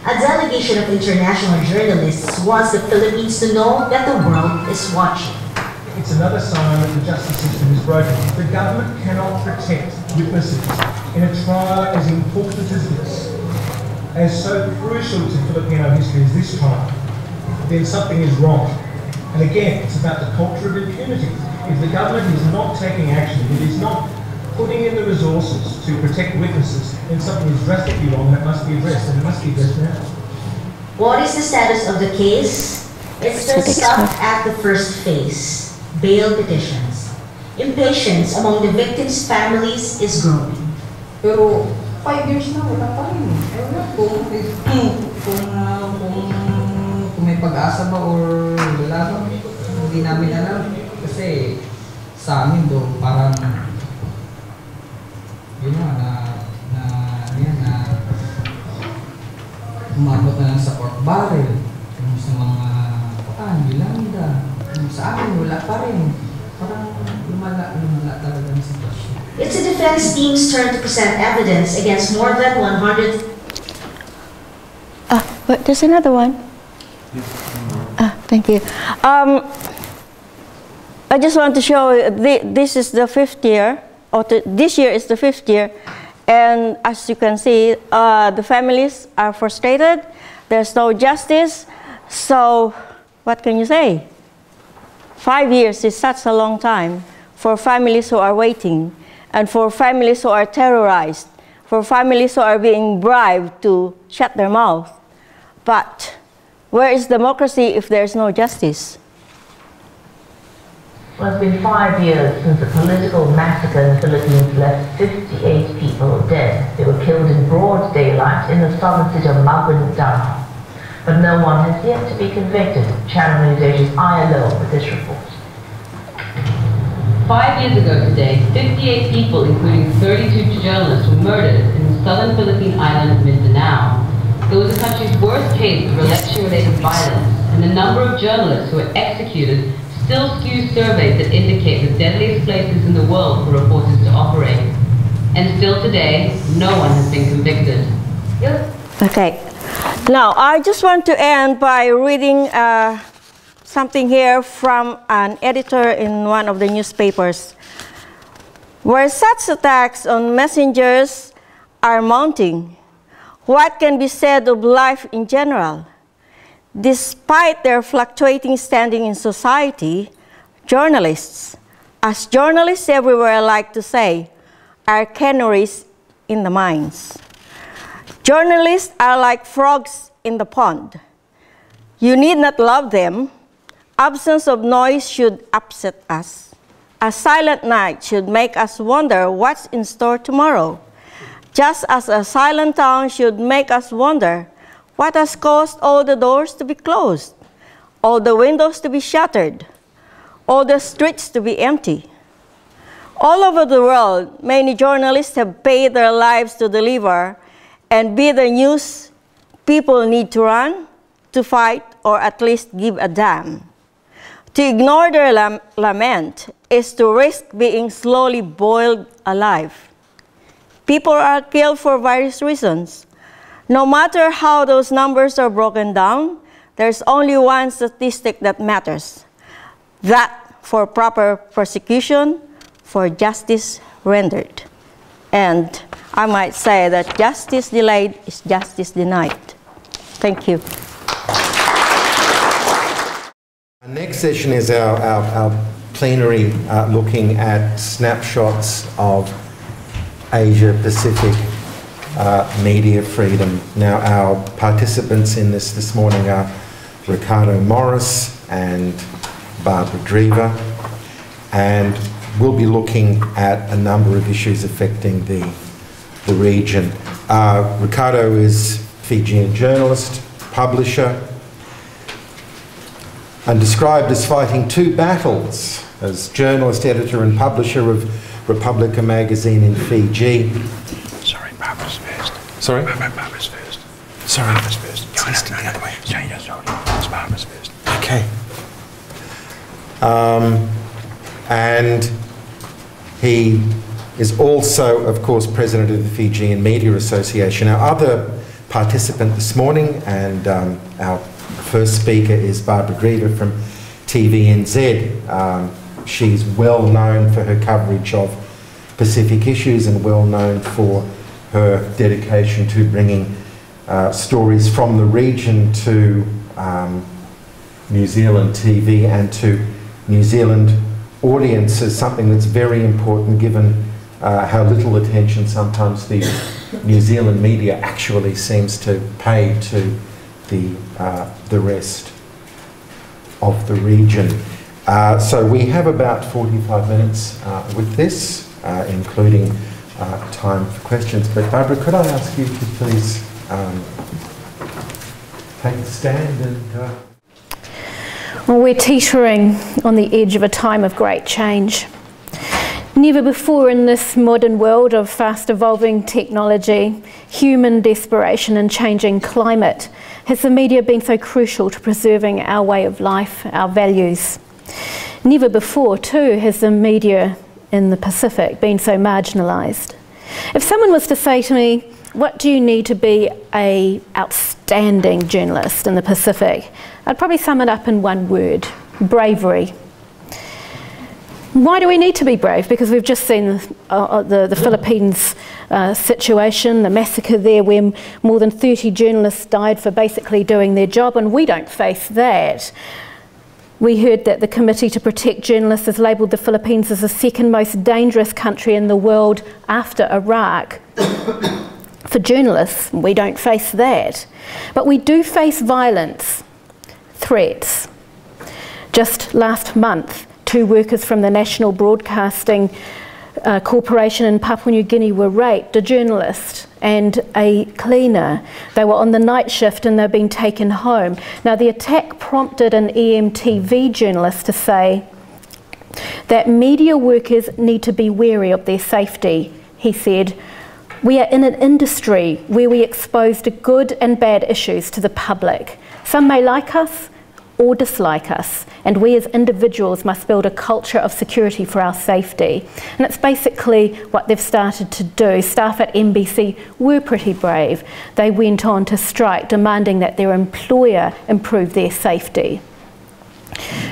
A delegation of international journalists wants the Philippines to know that the world is watching. It's another sign that the justice system is broken. The government cannot protect witnesses in a trial as important as this, as so crucial to Filipino history as this trial. Then something is wrong. And again, it's about the culture of impunity. If the government is not taking action, if it is not putting in the resources to protect witnesses, then something is drastically wrong and it must be addressed, and it must be addressed now. What is the status of the case? It's still stuck at the first phase, bail petitions. Impatience among the victims' families is growing. Pero 5 years na, wala pa rin. Ewan kung may pag-asa ba or wala ba, hindi namin alam. Kasi sa amin doon parang yun na umabot na lang sa pork barrel, yung sa mga Yolanda, yung sa amin wala pa rin. Parang lumala talaga ang sitwasyon. It's the defense team's turn to present evidence against more than 100. But there's another one. Thank you. I just want to show this is the 5th year, or this year is the 5th year, and as you can see, the families are frustrated. There's no justice. So, what can you say? 5 years is such a long time for families who are waiting, and for families who are terrorized, for families who are being bribed to shut their mouth. But where is democracy if there is no justice? Well, it's been 5 years since a political massacre in the Philippines left 58 people dead. They were killed in broad daylight in the southern city of Maguindanao. But no one has yet to be convicted. Channel News Asia's ILO with this report. 5 years ago today, 58 people, including 32 journalists, were murdered in the southern Philippine island of Mindanao. It was the country's worst case of election-related violence, and the number of journalists who were executed still skews surveys that indicate the deadliest places in the world for reporters to operate. And still today, no one has been convicted. Okay. Now, I just want to end by reading something here from an editor in one of the newspapers. Where such attacks on messengers are mounting, what can be said of life in general? Despite their fluctuating standing in society, journalists, as journalists everywhere like to say, are canaries in the mines. Journalists are like frogs in the pond. You need not love them. Absence of noise should upset us. A silent night should make us wonder what's in store tomorrow. Just as a silent town should make us wonder what has caused all the doors to be closed, all the windows to be shuttered, all the streets to be empty. All over the world, many journalists have paid their lives to deliver and be the news people need to run, to fight, or at least give a damn. To ignore their lament is to risk being slowly boiled alive. People are killed for various reasons. No matter how those numbers are broken down, there's only one statistic that matters. That for proper persecution, for justice rendered. And I might say that justice delayed is justice denied. Thank you. Our next session is our plenary looking at snapshots of Asia-Pacific media freedom. Now, our participants in this morning are Ricardo Morris and Barbara Dreaver, and we'll be looking at a number of issues affecting the region. Ricardo is Fijian journalist, publisher, and described as fighting 2 battles as journalist, editor and publisher of Republica magazine in Fiji. Sorry, Barbara's first. Sorry? Barbara's first. Sorry. Barbara's first. No, the other way. It's Barbara's first. Okay. And he is also, of course, president of the Fijian Media Association. Our other participant this morning, and our first speaker is Barbara Dreaver from TVNZ. She's well known for her coverage of Pacific issues and well known for her dedication to bringing stories from the region to New Zealand TV and to New Zealand audiences, something that's very important given how little attention sometimes the New Zealand media actually seems to pay to the rest of the region. So we have about 45 minutes with this, including time for questions. But Barbara, could I ask you to please take a stand and... Well, we're teetering on the edge of a time of great change. Never before in this modern world of fast evolving technology, human desperation and changing climate has the media been so crucial to preserving our way of life, our values. Never before, too, has the media in the Pacific been so marginalised. If someone was to say to me, what do you need to be an outstanding journalist in the Pacific? I'd probably sum it up in one word: bravery. Why do we need to be brave? Because we've just seen the Philippines situation, the massacre there where more than 30 journalists died for basically doing their job, and we don't face that. We heard that the Committee to Protect Journalists has labelled the Philippines as the second most dangerous country in the world after Iraq. For journalists, we don't face that. But we do face violence, threats. Just last month, 2 workers from the National Broadcasting Corporation in Papua New Guinea were raped, a journalist and a cleaner. They were on the night shift and they've been taken home. Now, the attack prompted an EMTV journalist to say that media workers need to be wary of their safety. He said, "We are in an industry where we expose the good and bad issues to the public. Some may like us or dislike us, and we as individuals must build a culture of security for our safety." And it's basically what they've started to do. Staff at NBC were pretty brave. They went on to strike, demanding that their employer improve their safety.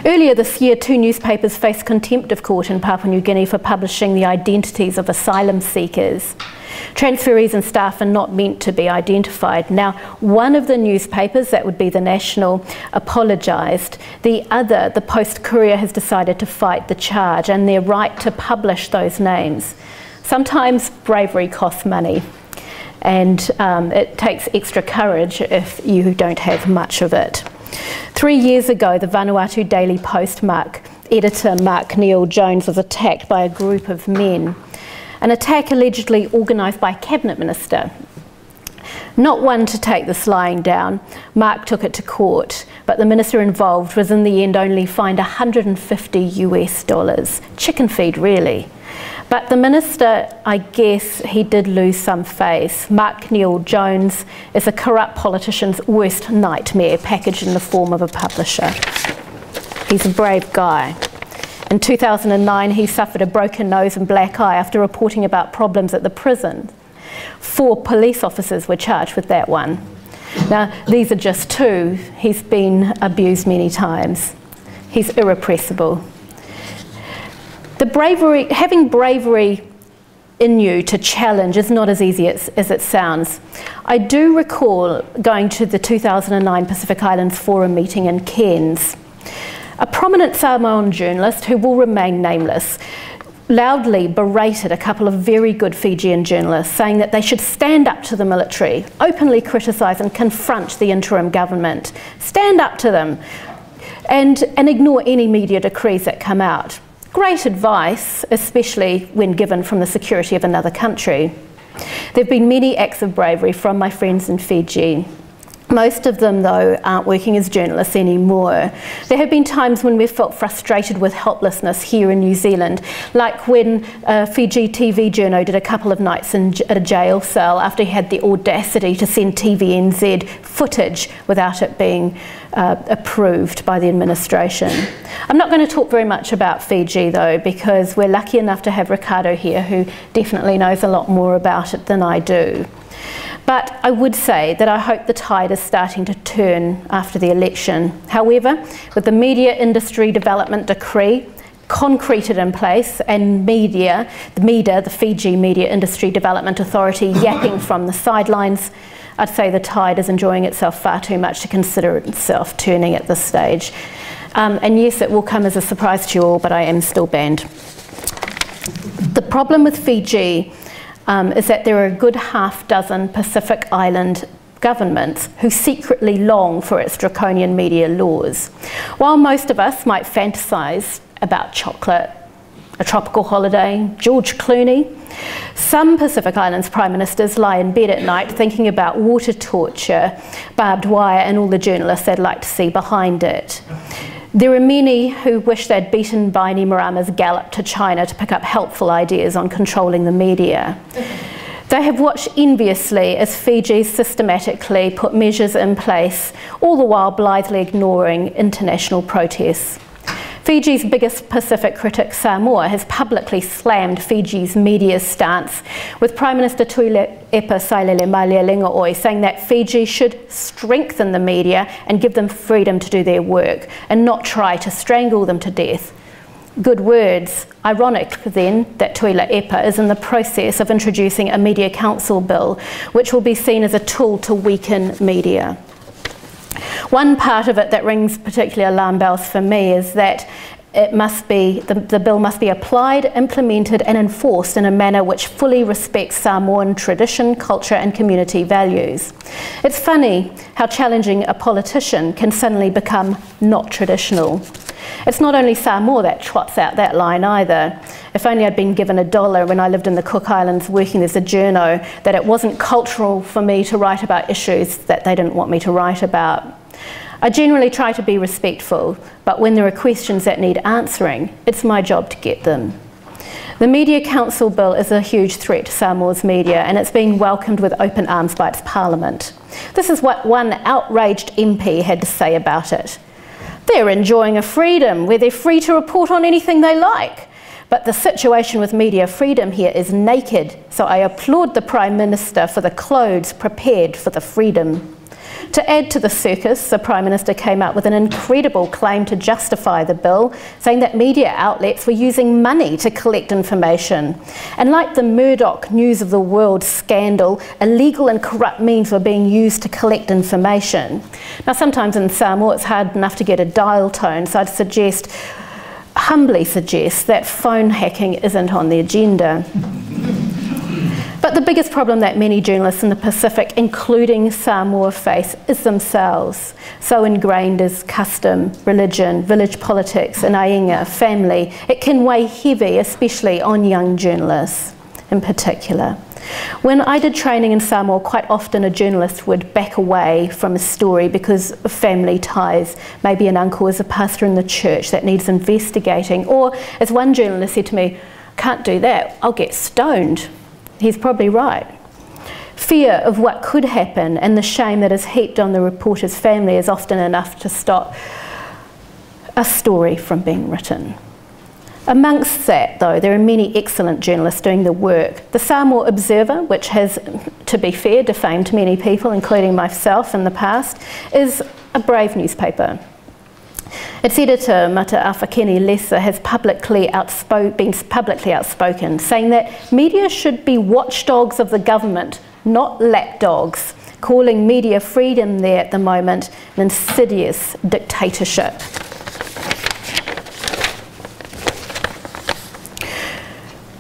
Earlier this year, 2 newspapers faced contempt of court in Papua New Guinea for publishing the identities of asylum seekers. Transferees and staff are not meant to be identified. Now, one of the newspapers, that would be the National, apologised. The other, the Post-Courier, has decided to fight the charge and their right to publish those names. Sometimes bravery costs money, and it takes extra courage if you don't have much of it. 3 years ago, the Vanuatu Daily Post editor Mark Neil Jones was attacked by a group of men. An attack allegedly organised by a cabinet minister. Not one to take this lying down, Mark took it to court, but the minister involved was in the end only fined $150 US. Chicken feed, really. But the minister, I guess he did lose some face. Mark Neil Jones is a corrupt politician's worst nightmare, packaged in the form of a publisher. He's a brave guy. In 2009, he suffered a broken nose and black eye after reporting about problems at the prison. 4 police officers were charged with that one. Now, these are just 2. He's been abused many times. He's irrepressible. Having bravery in you to challenge is not as easy as it sounds. I do recall going to the 2009 Pacific Islands Forum meeting in Cairns. A prominent Samoan journalist, who will remain nameless, loudly berated a couple of very good Fijian journalists, saying that they should stand up to the military, openly criticise and confront the interim government, stand up to them, and ignore any media decrees that come out. Great advice, especially when given from the security of another country. There have been many acts of bravery from my friends in Fiji. Most of them, though, aren't working as journalists anymore. There have been times when we've felt frustrated with helplessness here in New Zealand, like when Fiji TV journo did a couple of nights at a jail cell after he had the audacity to send TVNZ footage without it being approved by the administration. I'm not going to talk very much about Fiji, though, because we're lucky enough to have Ricardo here, who definitely knows a lot more about it than I do. But I would say that I hope the tide is starting to turn after the election. However, with the Media Industry Development Decree concreted in place and the Fiji Media Industry Development Authority yapping from the sidelines, I'd say the tide is enjoying itself far too much to consider itself turning at this stage. And yes, it will come as a surprise to you all, but I am still banned. The problem with Fiji is that there are a good half dozen Pacific Island governments who secretly long for its draconian media laws. While most of us might fantasise about chocolate, a tropical holiday, George Clooney, some Pacific Islands Prime Ministers lie in bed at night thinking about water torture, barbed wire and all the journalists they'd like to see behind it. There are many who wish they'd beaten Bainimarama's gallop to China to pick up helpful ideas on controlling the media. They have watched enviously as Fiji systematically put measures in place, all the while blithely ignoring international protests. Fiji's biggest Pacific critic, Samoa, has publicly slammed Fiji's media stance, with Prime Minister Tuila Epa Sailele Malialingaoi saying that Fiji should strengthen the media and give them freedom to do their work and not try to strangle them to death. Good words. Ironic, then, that Tuila Epa is in the process of introducing a Media Council bill, which will be seen as a tool to weaken media. One part of it that rings particular alarm bells for me is that the bill must be applied, implemented and enforced in a manner which fully respects Samoan tradition, culture and community values. It's funny how challenging a politician can suddenly become not traditional. It's not only Samoa that trots out that line either. If only I'd been given $1 when I lived in the Cook Islands working as a journo, that it wasn't cultural for me to write about issues that they didn't want me to write about. I generally try to be respectful, but when there are questions that need answering, it's my job to get them. The Media Council Bill is a huge threat to Samoa's media, and it's been welcomed with open arms by its parliament. This is what one outraged MP had to say about it. They're enjoying a freedom where they're free to report on anything they like. But the situation with media freedom here is naked, so I applaud the Prime Minister for the clothes prepared for the freedom. To add to the circus, the Prime Minister came up with an incredible claim to justify the bill, saying that media outlets were using money to collect information. And like the Murdoch News of the World scandal, illegal and corrupt means were being used to collect information. Now, sometimes in Samoa it's hard enough to get a dial tone, so I'd humbly suggest that phone hacking isn't on the agenda. But the biggest problem that many journalists in the Pacific, including Samoa, face is themselves, so ingrained as custom, religion, village politics, and ainga, family. It can weigh heavy, especially on young journalists in particular. When I did training in Samoa, quite often a journalist would back away from a story because of family ties. Maybe an uncle is a pastor in the church that needs investigating, or as one journalist said to me, "Can't do that, I'll get stoned." He's probably right. Fear of what could happen and the shame that is heaped on the reporter's family is often enough to stop a story from being written. Amongst that, though, there are many excellent journalists doing the work. The Samoa Observer, which has, to be fair, defamed many people, including myself in the past, is a brave newspaper. Its editor, Mata Awhakene Lesa, has been publicly outspoken, saying that media should be watchdogs of the government, not lapdogs, calling media freedom there at the moment an insidious dictatorship.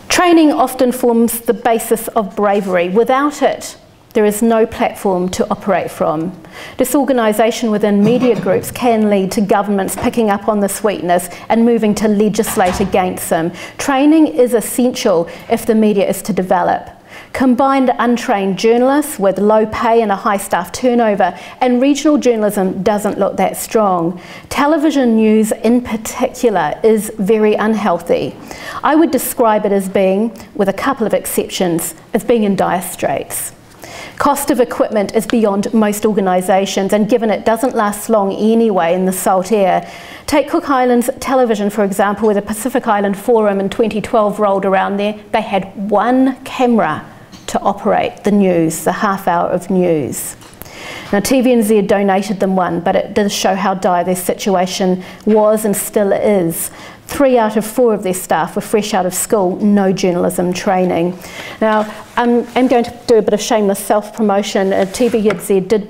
Training often forms the basis of bravery. Without it, there is no platform to operate from. Disorganisation within media groups can lead to governments picking up on this weakness and moving to legislate against them. Training is essential if the media is to develop. Combined untrained journalists with low pay and a high staff turnover, and regional journalism doesn't look that strong. Television news in particular is very unhealthy. I would describe it as being, with a couple of exceptions, as being in dire straits. Cost of equipment is beyond most organisations, and given it doesn't last long anyway in the salt air. Take Cook Islands television, for example, where the Pacific Island Forum in 2012 rolled around there. They had one camera to operate the news, the half hour of news. Now TVNZ donated them one, but it does show how dire their situation was and still is. 3 out of 4 of their staff were fresh out of school, no journalism training. Now I'm going to do a bit of shameless self-promotion. TVNZ did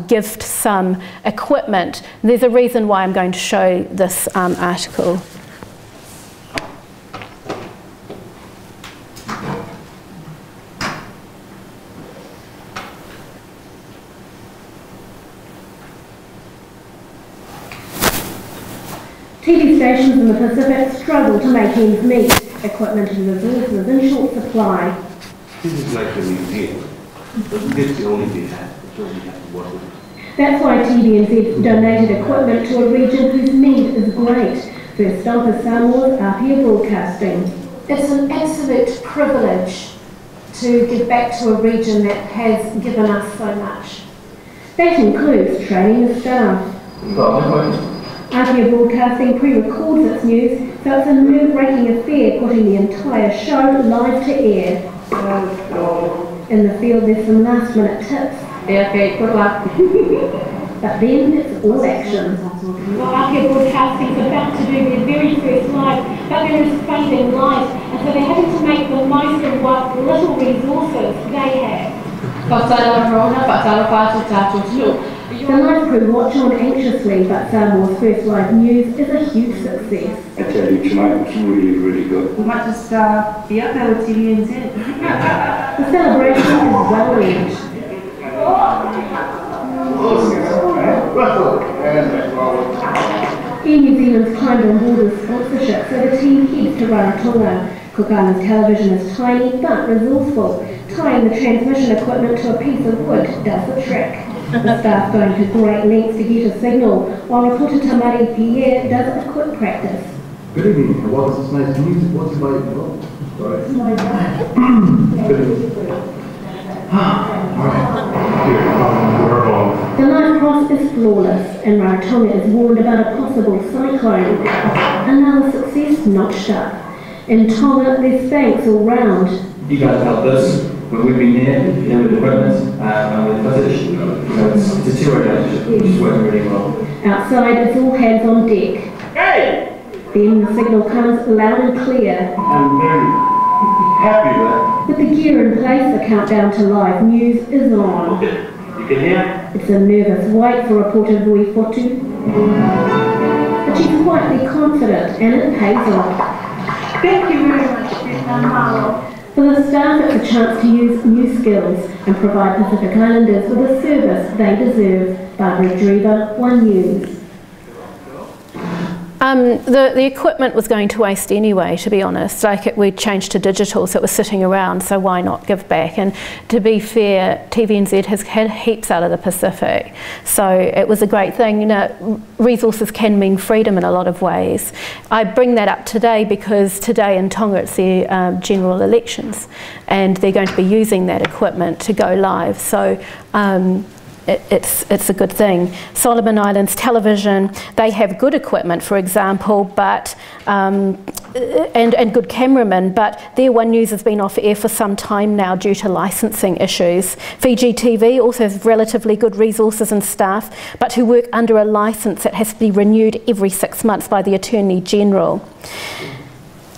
gift some equipment. There's a reason why I'm going to show this article. TV stations in the Pacific struggle to make ends meet. Equipment and resources in short supply. This is like a museum. This is the only thing that we have to work with. That's why TVNZ donated equipment to a region whose need is great. First up is Samoa's Apia Broadcasting. It's an absolute privilege to give back to a region that has given us so much. That includes training the staff. Apia Broadcasting pre-records its news, so it's a nerve-wracking affair putting the entire show live to air. In the field there's some last-minute tips. Yeah, okay, good luck. But then it's all action. Well, Apia Broadcasting is about to do their very first live, but there is fading light, and so they're having to make the most of what little resources they have. The live crew watch on anxiously, but Samoa's first live news is a huge success. I tell you, tonight was really, really good. We might just be up there with TVNZ. The celebration is well earned. Air New Zealand's climbed on board with sponsorship, so the team heads to Rarotonga. Cook Island's television is tiny but resourceful. Tying the transmission equipment to a piece of wood does the trick. The staff going to great lengths to get a signal, while reporter Tamari Pierre does a quick practice. Good evening. What is this nice music? What's it like? The live cross is flawless, and Rarotonga is warned about a possible cyclone. Another success notched up. In Tonga, there's banks all round. You guys helped us when we've been here, with equipment and with footage. So it's a two-way relationship, which is working really well. Outside, it's all hands on deck. Hey! Then the signal comes loud and clear. I'm very happy with that. With the gear in place, the countdown to live news is on. You can hear? It's a nervous wait for reporter Vui Fotu. But she's quietly confident, and it pays off. Thank you very much, Mahalo. For the staff, it's a chance to use new skills and provide Pacific Islanders with a service they deserve. Barbara Dreaver, One News. The equipment was going to waste anyway, to be honest. We changed to digital, so it was sitting around, so why not give back? And to be fair, TVNZ has had heaps out of the Pacific, so it was a great thing. You know, resources can mean freedom in a lot of ways. I bring that up today because today in Tonga it's their general elections, and they're going to be using that equipment to go live. So it's a good thing. Solomon Islands Television, they have good equipment, for example, but and good cameramen, but their One News has been off air for some time now due to licensing issues. Fiji TV also has relatively good resources and staff, but who work under a license that has to be renewed every 6 months by the Attorney General.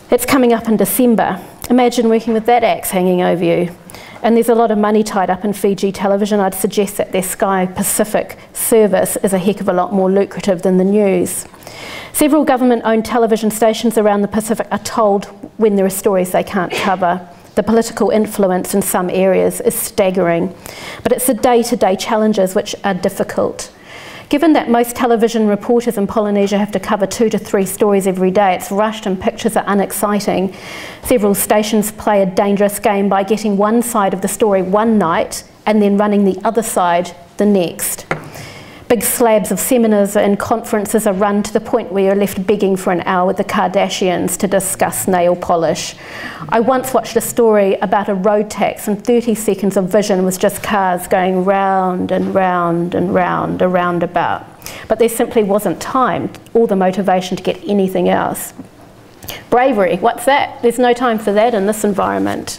It's coming up in December. Imagine working with that axe hanging over you. And there's a lot of money tied up in Fiji television. I'd suggest that their Sky Pacific service is a heck of a lot more lucrative than the news. Several government-owned television stations around the Pacific are told when there are stories they can't cover. The political influence in some areas is staggering, but it's the day-to-day challenges which are difficult. Given that most television reporters in Polynesia have to cover 2 to 3 stories every day, it's rushed and pictures are unexciting. Several stations play a dangerous game by getting one side of the story one night and then running the other side the next. Big slabs of seminars and conferences are run to the point where you're left begging for an hour with the Kardashians to discuss nail polish. I once watched a story about a road tax and 30 seconds of vision was just cars going round and round and round, a roundabout. But there simply wasn't time or the motivation to get anything else. Bravery, what's that? There's no time for that in this environment.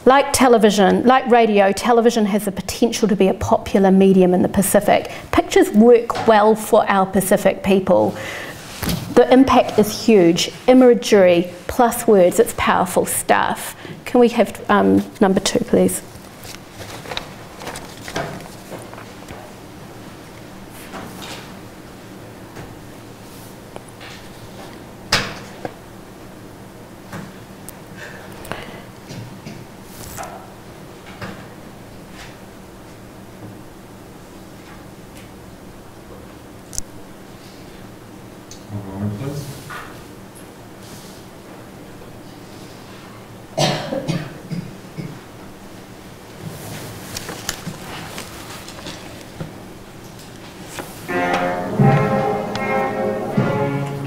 Like television, like radio, television has the potential to be a popular medium in the Pacific. Pictures work well for our Pacific people. The impact is huge. Imagery plus words, it's powerful stuff. Can we have number 2, please?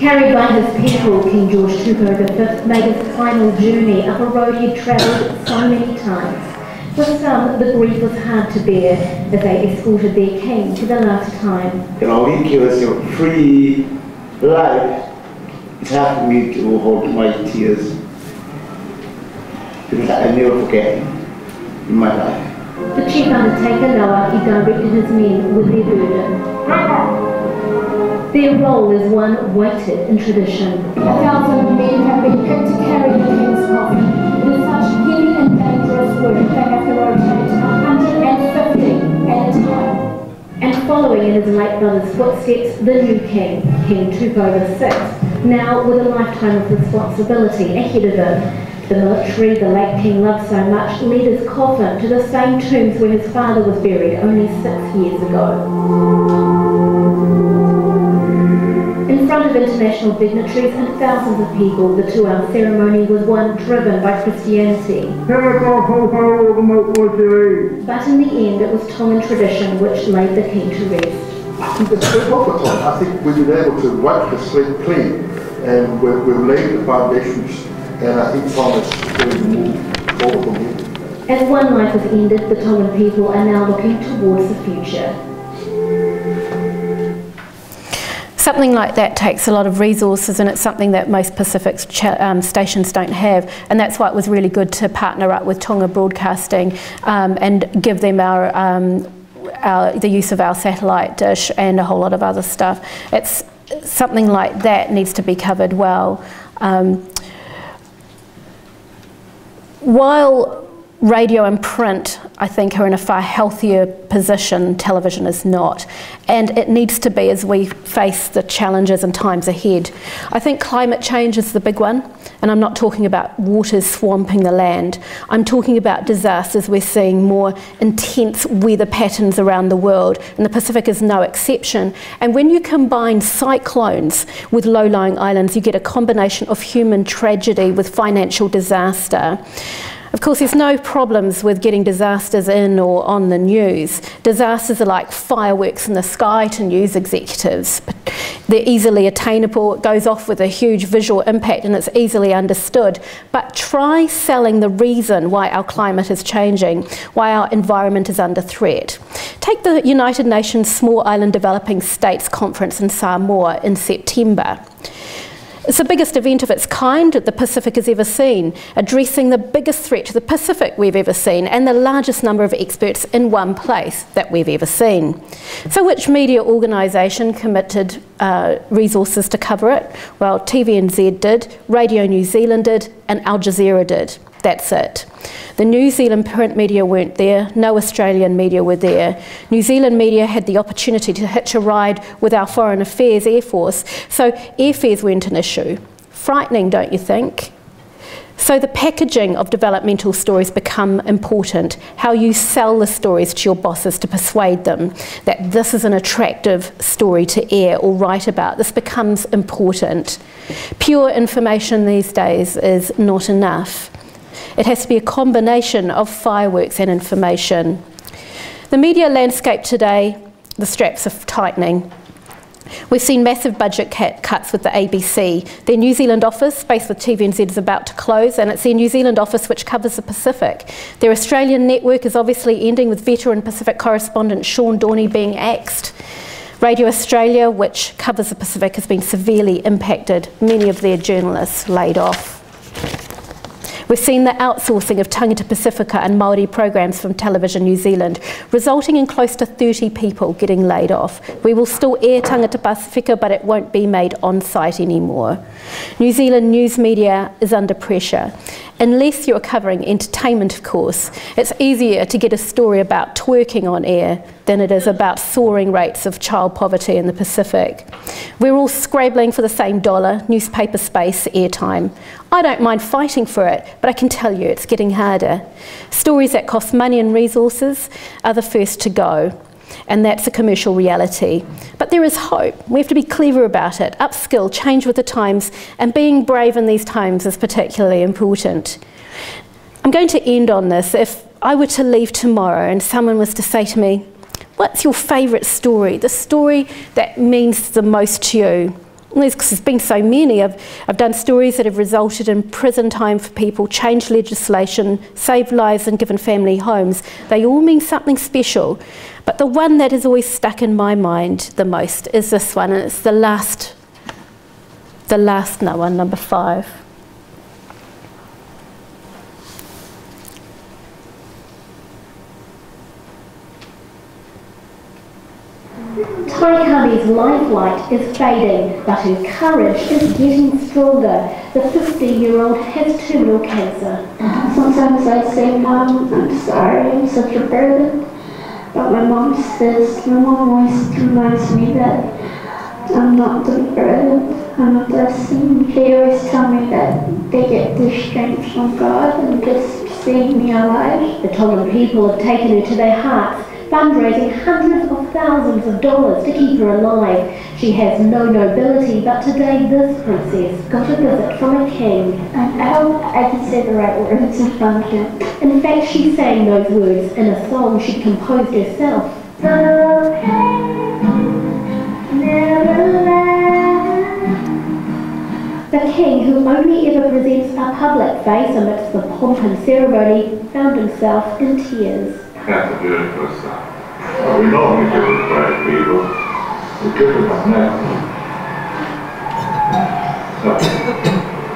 Carried by his people, King George V made his final journey up a road he'd travelled so many times. For some, the grief was hard to bear as they escorted their king to the last time. You know, he gave us a free life. It helped me to hold my tears because I never forget him in my life. The chief undertaker, Loa, he directed his men with their burden. Their role is one weighted in tradition. 1,000 men have been picked to carry the king's coffin. It is such heavy and dangerous work they have to rotate 150 at a time. And following in his late brother's footsteps, the new king, King Tupover VI, now with a lifetime of responsibility ahead of him. The military the late king loved so much led his coffin to the same tombs where his father was buried only 6 years ago. In front of international dignitaries and thousands of people, the 2-hour ceremony was one driven by Christianity. But in the end, it was Tongan tradition which laid the king to rest. I think it's good over time. I think we've been able to wipe the slate clean, and we've laid the foundations, and I think Tonga is going to move forward from here. As one life has ended, the Tongan people are now looking towards the future. Something like that takes a lot of resources, and it's something that most Pacific stations don't have, and that's why it was really good to partner up with Tonga Broadcasting and give them the use of our satellite dish and a whole lot of other stuff. It's something like that needs to be covered well. While radio and print, I think, are in a far healthier position, television is not. And it needs to be as we face the challenges and times ahead. I think climate change is the big one, and I'm not talking about waters swamping the land. I'm talking about disasters. We're seeing more intense weather patterns around the world, and the Pacific is no exception. And when you combine cyclones with low-lying islands, you get a combination of human tragedy with financial disaster. Of course, there's no problems with getting disasters in or on the news. Disasters are like fireworks in the sky to news executives. They're easily attainable, it goes off with a huge visual impact, and it's easily understood. But try selling the reason why our climate is changing, why our environment is under threat. Take the United Nations Small Island Developing States Conference in Samoa in September. It's the biggest event of its kind that the Pacific has ever seen, addressing the biggest threat to the Pacific we've ever seen and the largest number of experts in one place that we've ever seen. So which media organisation committed resources to cover it? Well, TVNZ did, Radio New Zealand did, and Al Jazeera did. That's it. The New Zealand print media weren't there, no Australian media were there. New Zealand media had the opportunity to hitch a ride with our Foreign Affairs Air Force, so airfares weren't an issue. Frightening, don't you think? So the packaging of developmental stories become important, how you sell the stories to your bosses to persuade them that this is an attractive story to air or write about. This becomes important. Pure information these days is not enough. It has to be a combination of fireworks and information. The media landscape today, the straps are tightening. We've seen massive budget cuts with the ABC. Their New Zealand office, based with TVNZ, is about to close, and it's their New Zealand office which covers the Pacific. Their Australian network is obviously ending, with veteran Pacific correspondent Sean Dorney being axed. Radio Australia, which covers the Pacific, has been severely impacted. Many of their journalists laid off. We've seen the outsourcing of Tangata Pacifica and Māori programs from Television New Zealand, resulting in close to 30 people getting laid off. We will still air Tangata Pacifica, but it won't be made on-site anymore. New Zealand news media is under pressure. Unless you're covering entertainment, of course, it's easier to get a story about twerking on air than it is about soaring rates of child poverty in the Pacific. We're all scrabbling for the same dollar, newspaper space, airtime. I don't mind fighting for it, but I can tell you it's getting harder. Stories that cost money and resources are the first to go, and that's a commercial reality. But there is hope. We have to be clever about it, upskill, change with the times, and being brave in these times is particularly important. I'm going to end on this. If I were to leave tomorrow and someone was to say to me, what's your favourite story, the story that means the most to you? There's been so many. I've done stories that have resulted in prison time for people, changed legislation, saved lives and given family homes. They all mean something special. But the one that has always stuck in my mind the most is this one, and it's the last one, number 5. Taikami's lifelight is fading, but her courage is getting stronger. The 50-year-old has terminal cancer. Sometimes I say, Mom, I'm sorry, I'm such a burden. But my mom always reminds me that I'm not the burden, I'm a blessing. They always tell me that they get their strength from God and just seeing me alive. The Tongan people have taken her to their hearts, fundraising hundreds of thousands of dollars to keep her alive. She has no nobility, but today this princess got a visit from a king. And I hope I can say the right words in front of him. In fact, she sang those words in a song she'd composed herself. The king, who only ever presents a public face amidst the pomp and ceremony, found himself in tears. That's a beautiful stuff. We normally do it for people. We give them a net.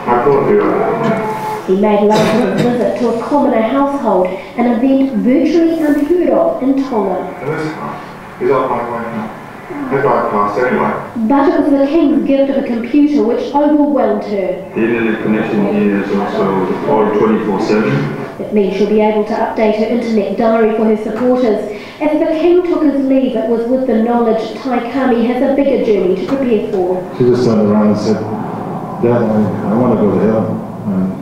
I thought you were. He made love to a visit to a commoner household, an event virtually unheard of in Tonga. He's on my way now. He'd bypassed anyway. But it was the king's gift of a computer which overwhelmed her. The internet connection here is also on 24/7. It means she'll be able to update her internet diary for her supporters. As the king took his leave, it was with the knowledge Taikami has a bigger journey to prepare for. She just turned around and said, Dad, I want to go to heaven. And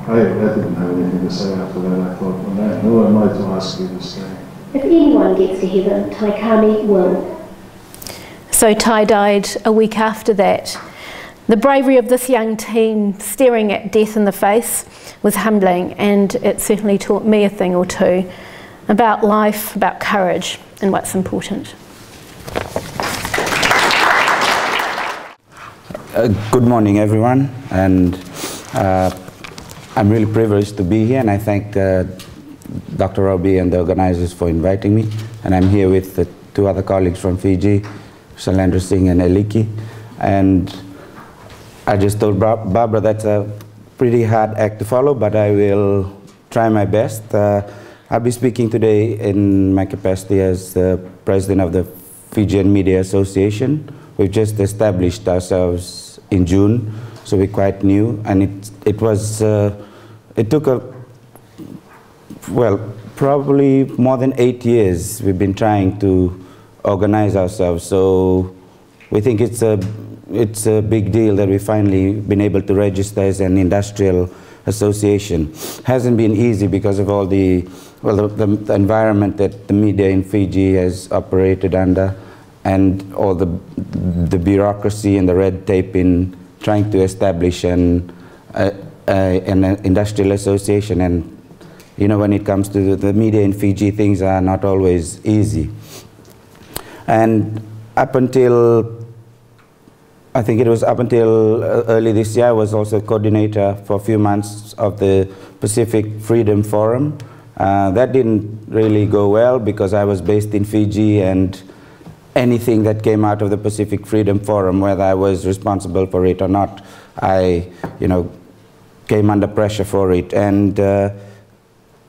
I didn't have anything to say after that. I thought, well, no one might ask you to stay. If anyone gets to heaven, Taikami will. So Tai died a week after that. The bravery of this young teen staring at death in the face was humbling, and it certainly taught me a thing or two about life, about courage, and what's important. Good morning, everyone, and I'm really privileged to be here, and I thank Dr. Robbie and the organizers for inviting me. And I'm here with the 2 other colleagues from Fiji, Shalandra Singh and Eliki, and I just told Barbara that's a pretty hard act to follow, but I will try my best. I'll be speaking today in my capacity as the president of the Fijian Media Association. We've just established ourselves in June, so we're quite new, and it took probably more than 8 years we've been trying to organize ourselves. So we think it's a big deal that we've finally been able to register as an industrial association. Hasn't been easy because of all the environment that the media in Fiji has operated under, and all the bureaucracy and the red tape in trying to establish an industrial association. And you know, when it comes to the media in Fiji, things are not always easy. And up until, I think it was up until early this year, I was also coordinator for a few months of the Pacific Freedom Forum. That didn't really go well because I was based in Fiji, and anything that came out of the Pacific Freedom Forum, whether I was responsible for it or not, I came under pressure for it. And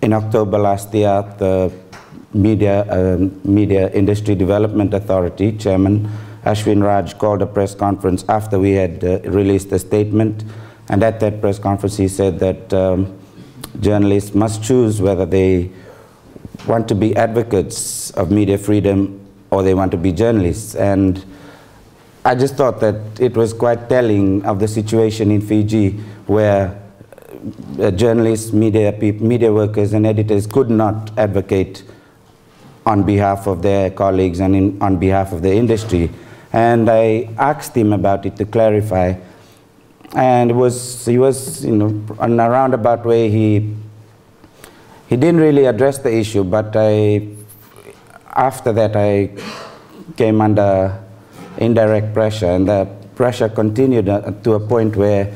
in October last year, the Media Industry Development Authority Chairman Ashwin Raj called a press conference after we had released a statement, and at that press conference he said that journalists must choose whether they want to be advocates of media freedom or they want to be journalists. And I just thought that it was quite telling of the situation in Fiji, where journalists, media workers and editors could not advocate on behalf of their colleagues and on behalf of the industry. And I asked him about it to clarify, and he was, in a roundabout way, he didn't really address the issue, but after that I came under indirect pressure, and the pressure continued to a point where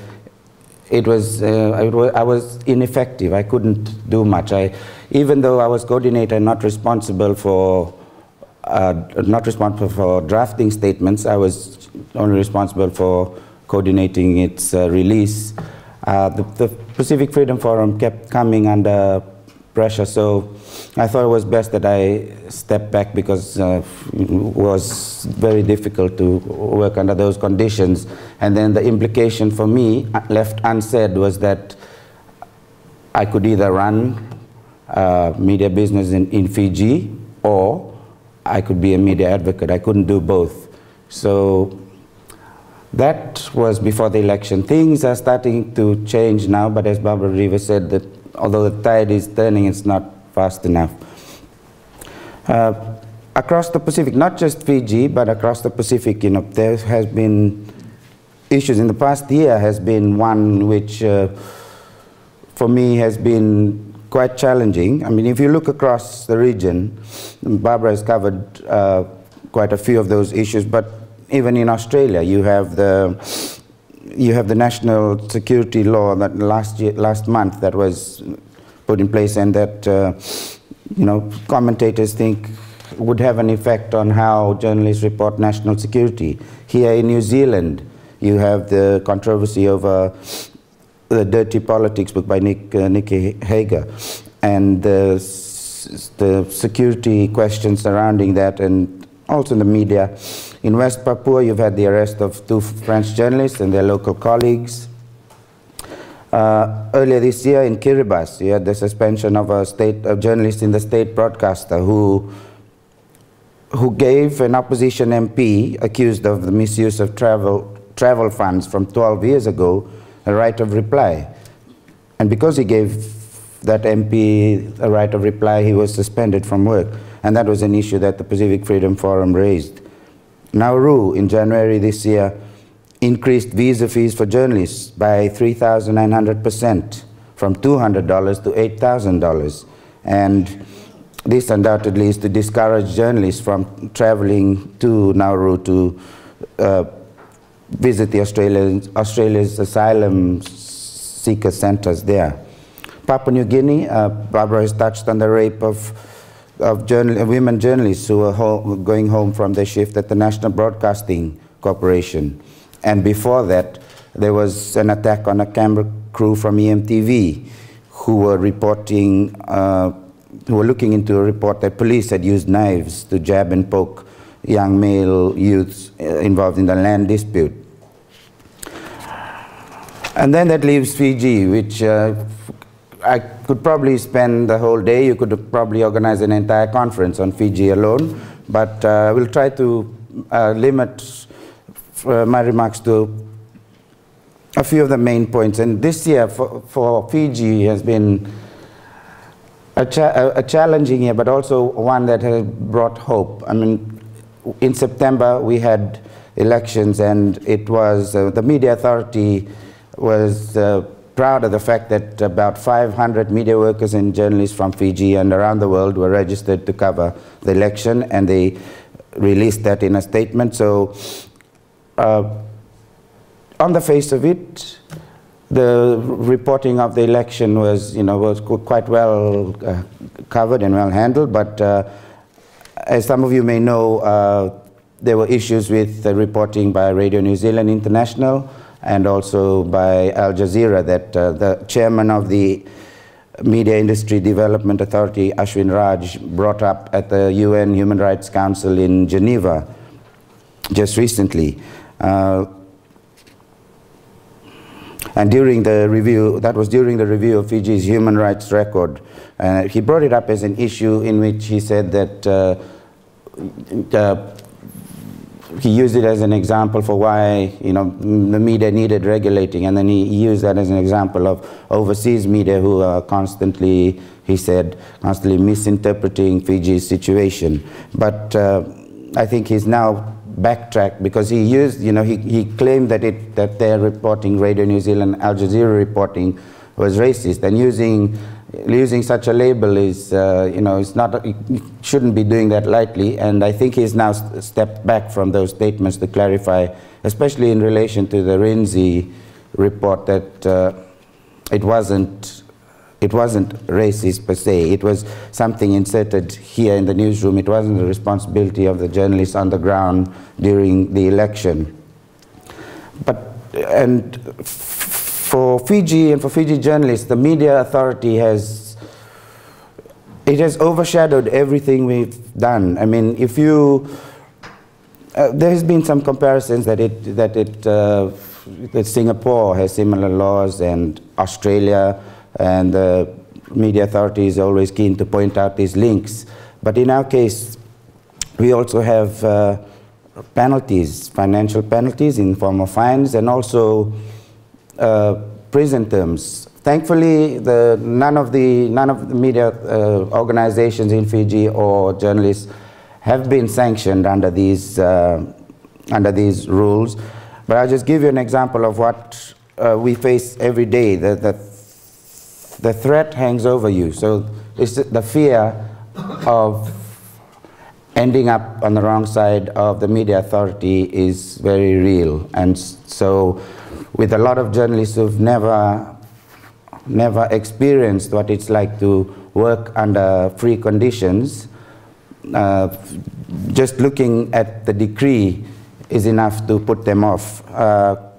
I was ineffective. I couldn't do much. Even though I was coordinator and not responsible for drafting statements, I was only responsible for coordinating its release. The Pacific Freedom Forum kept coming under pressure, so I thought it was best that I step back, because it was very difficult to work under those conditions. And then the implication for me, left unsaid, was that I could either run media business in Fiji, or I could be a media advocate. I couldn't do both. So that was before the election. Things are starting to change now, but as Barbara Dreaver said, that although the tide is turning, it's not fast enough. Across the Pacific, not just Fiji, but across the Pacific, there has been issues. In the past year has been one which, for me, has been quite challenging. I mean, if you look across the region, Barbara has covered quite a few of those issues, but even in Australia, you have the national security law that last month that was put in place, and that commentators think would have an effect on how journalists report national security. Here in New Zealand, you have the controversy over the Dirty Politics book by Nikki Hager, and the security questions surrounding that, and also in the media. In West Papua, you've had the arrest of 2 French journalists and their local colleagues. Earlier this year in Kiribati, you had the suspension of a journalist in the state broadcaster who gave an opposition MP accused of the misuse of travel funds from 12 years ago a right of reply. And because he gave that MP a right of reply, he was suspended from work. And that was an issue that the Pacific Freedom Forum raised. Nauru, in January this year, increased visa fees for journalists by 3,900%, from $200 to $8,000. And this undoubtedly is to discourage journalists from traveling to Nauru to visit the Australia's asylum seeker centers there. Papua New Guinea, Barbara has touched on the rape of women journalists who were going home from their shift at the National Broadcasting Corporation. And before that, there was an attack on a camera crew from EMTV who were reporting, who were looking into a report that police had used knives to jab and poke young male youths involved in the land dispute. And then that leaves Fiji, which I could probably spend the whole day. You could probably organize an entire conference on Fiji alone, but we'll try to limit my remarks to a few of the main points. And this year for Fiji has been a challenging year, but also one that has brought hope. I mean, in September we had elections, and it was the media authority was proud of the fact that about 500 media workers and journalists from Fiji and around the world were registered to cover the election, and they released that in a statement. So on the face of it, the reporting of the election was, was quite well covered and well handled, but as some of you may know, there were issues with the reporting by Radio New Zealand International and also by Al Jazeera, that the chairman of the Media Industry Development Authority, Ashwin Raj, brought up at the UN Human Rights Council in Geneva just recently. And during the review, that was during the review of Fiji's human rights record, he brought it up as an issue in which he said that he used it as an example for why, you know, the media needed regulating, and then he used that as an example of overseas media who are constantly, he said, constantly misinterpreting Fiji's situation. But I think he's now backtracked, because he used, you know, he claimed that their reporting, Radio New Zealand, Al Jazeera reporting, was racist, and using such a label is, you know, it's not, you shouldn't be doing that lightly. And I think he's now stepped back from those statements to clarify, especially in relation to the Renzi report, that it wasn't racist per se. It was something inserted here in the newsroom. It wasn't the responsibility of the journalists on the ground during the election. And for Fiji and for Fiji journalists, the media authority has overshadowed everything we've done. I mean, if you, there has been some comparisons that Singapore has similar laws, and Australia, and the media authority is always keen to point out these links. But in our case, we also have penalties, financial penalties in form of fines, and also prison terms. Thankfully, none of the media organizations in Fiji or journalists have been sanctioned under these rules. But I'll just give you an example of what we face every day. The threat hangs over you. So it's the fear of ending up on the wrong side of the media authority is very real. And so with a lot of journalists who've never experienced what it's like to work under free conditions, just looking at the decree is enough to put them off.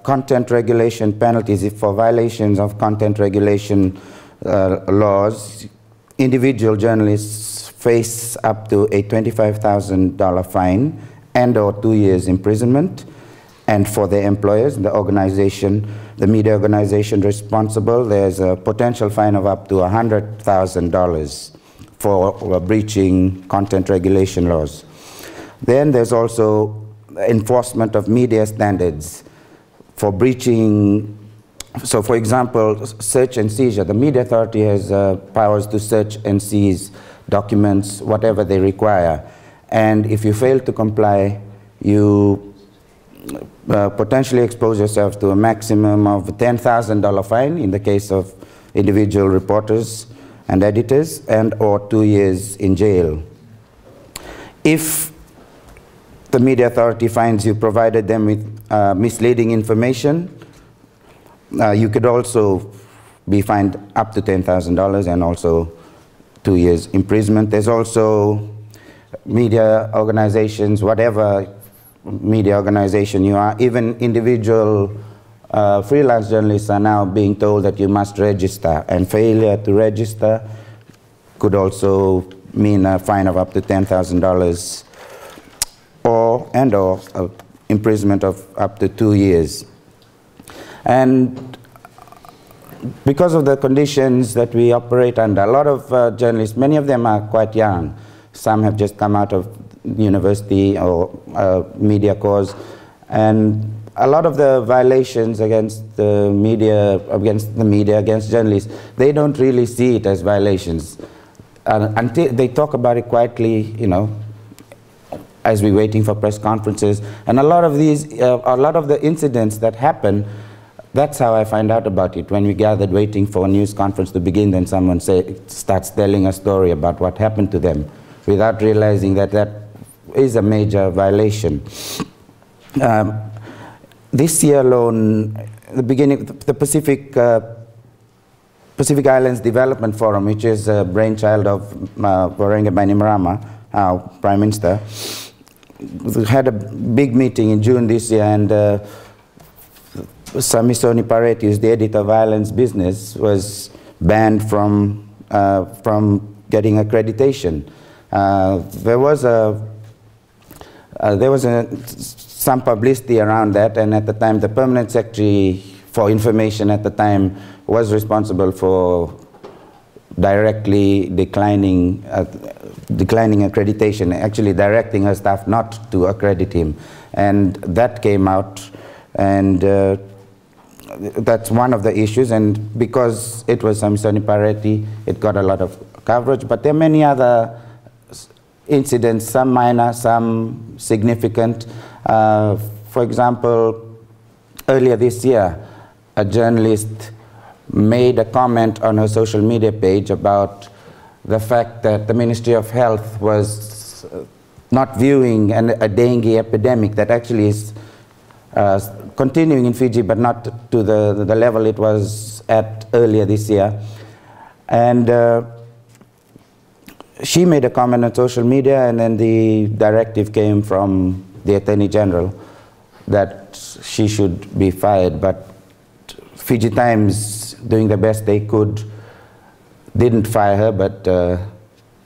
Content regulation penalties, for violations of content regulation laws, individual journalists face up to a $25,000 fine and/or 2 years imprisonment. And for their employers, the organization, the media organization responsible, there's a potential fine of up to $100,000 for breaching content regulation laws. Then there's also enforcement of media standards for breaching. So for example, search and seizure. The media authority has powers to search and seize documents, whatever they require. And if you fail to comply, you potentially expose yourself to a maximum of $10,000 fine in the case of individual reporters and editors, and/or 2 years in jail. If the media authority finds you provided them with misleading information, you could also be fined up to $10,000 and also 2 years imprisonment. There's also media organizations, whatever media organization you are, even individual freelance journalists are now being told that you must register, and failure to register could also mean a fine of up to $10,000 and/or imprisonment of up to 2 years. And because of the conditions that we operate under, a lot of journalists, many of them are quite young. Some have just come out of university or media course, and a lot of the violations against the media, against journalists, they don't really see it as violations until they talk about it quietly, you know, as we're waiting for press conferences. And a lot of the incidents that happen, that's how I find out about it. When we gathered waiting for a news conference to begin, then someone starts telling a story about what happened to them without realizing that that is a major violation. This year alone, the beginning, the Pacific Islands Development Forum, which is a brainchild of Vorenga Bainimarama, our Prime Minister, had a big meeting in June this year, and Samisoni Pareti, who's the editor of Island's Business, was banned from getting accreditation. There was some publicity around that, and at the time the permanent secretary for information at the time was responsible for directly declining accreditation, actually directing her staff not to accredit him. And that came out, and that's one of the issues, and because it was Samisoni Pareti, it got a lot of coverage, but there are many other incidents, some minor, some significant. For example, earlier this year, a journalist made a comment on her social media page about the fact that the Ministry of Health was not viewing a dengue epidemic that actually is continuing in Fiji, but not to the level it was at earlier this year. And she made a comment on social media, and then the directive came from the Attorney General that she should be fired. But Fiji Times, doing the best they could, didn't fire her, but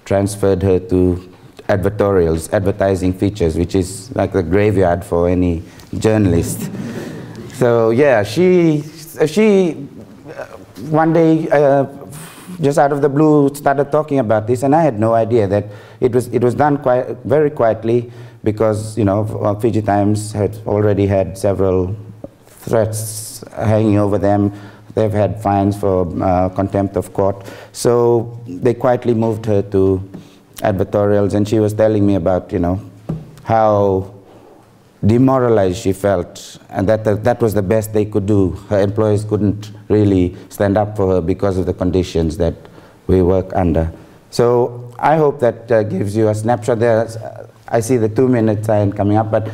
transferred her to advertorials, advertising features, which is like the graveyard for any journalist. So yeah, she one day, just out of the blue, started talking about this, and I had no idea that it was done very quietly, because Fiji Times had already had several threats hanging over them. They've had fines for contempt of court. So they quietly moved her to advertorials, and she was telling me about how demoralized she felt, and that was the best they could do. Her employers couldn't really stand up for her because of the conditions that we work under. So I hope that gives you a snapshot there. I see the 2-minute sign coming up, but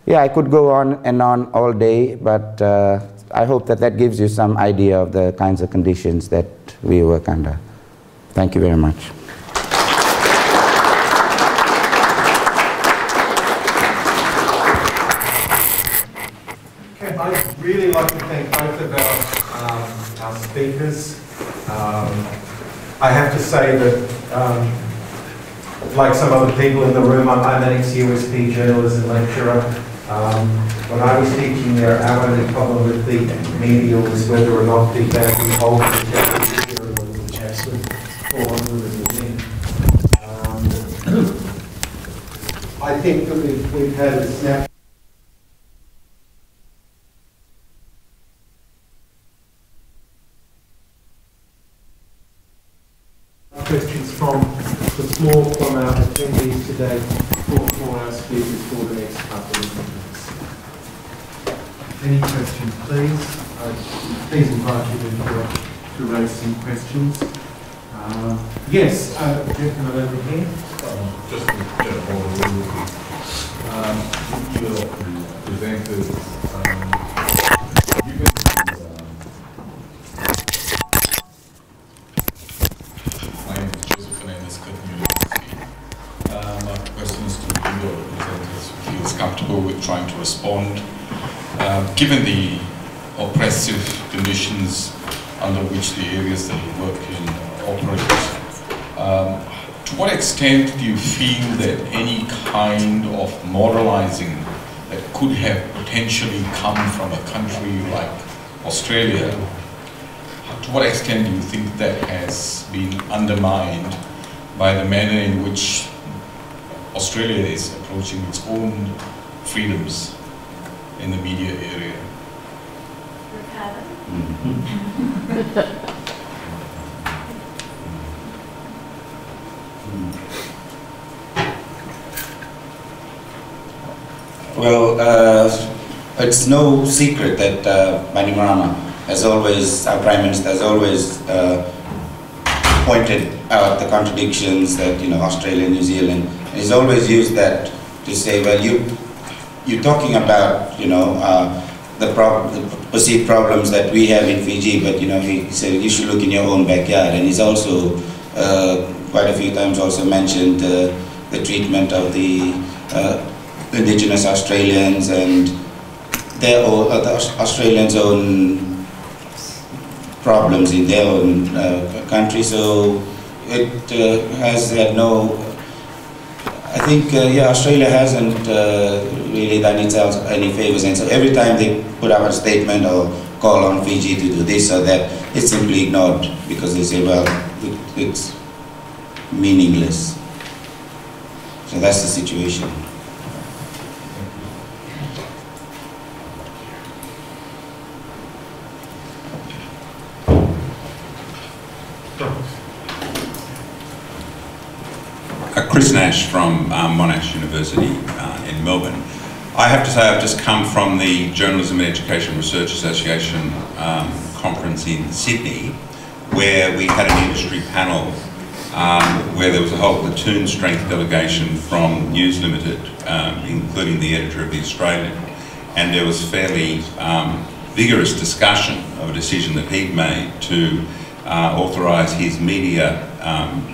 yeah, I could go on and on all day, but I hope that gives you some idea of the kinds of conditions that we work under. Thank you very much. Okay, I'd really like to thank both of our speakers. I have to say that, like some other people in the room, I'm an ex-USP journalism lecturer. When I was teaching there, our only problem with the media was whether or not the badly hold the Japanese material was actually fall under the thing. I think that we've had a snap. Questions from the floor from our attendees today for our speakers for the next couple of minutes. Any questions, please? Please invite you to raise some questions. Yes, gentleman over here. Just to get a hold of your presenters, comfortable with trying to respond. Given the oppressive conditions under which the areas that you work in operate, to what extent do you feel that any kind of moralizing that could have potentially come from a country like Australia, to what extent do you think that has been undermined by the manner in which Australia is approaching its own freedoms in the media area? Well, it's no secret that Bainimarama has always, our Prime Minister has always pointed out the contradictions that Australia and New Zealand, and he's always used that to say, well, you're talking about the perceived problems that we have in Fiji, but he said you should look in your own backyard. And he's also quite a few times also mentioned the treatment of the indigenous Australians, and their own, the Australians' own problems in their own country. So it has had no. I think Australia hasn't really done itself any favors, and so every time they put out a statement or call on Fiji to do this or that, it's simply ignored because they say, well, it's meaningless. So that's the situation. Chris Nash from Monash University in Melbourne. I have to say I've just come from the Journalism and Education Research Association conference in Sydney, where we had an industry panel where there was a whole platoon strength delegation from News Limited, including the editor of The Australian, and there was fairly vigorous discussion of a decision that he'd made to authorise his media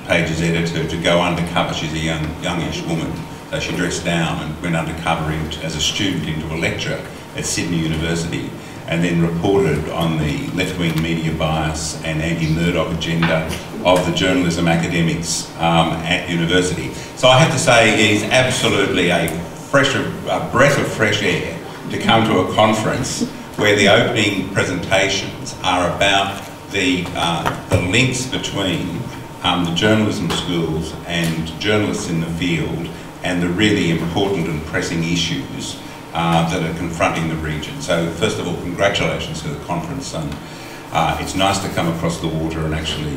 pages editor to go undercover. She's a youngish woman, so she dressed down and went undercover as a student into a lecture at Sydney University, and then reported on the left-wing media bias and anti-Murdoch agenda of the journalism academics at university. So I have to say he's absolutely a breath of fresh air to come to a conference where the opening presentations are about the links between the journalism schools and journalists in the field and the really important and pressing issues that are confronting the region. So first of all, congratulations to the conference, and it's nice to come across the water and actually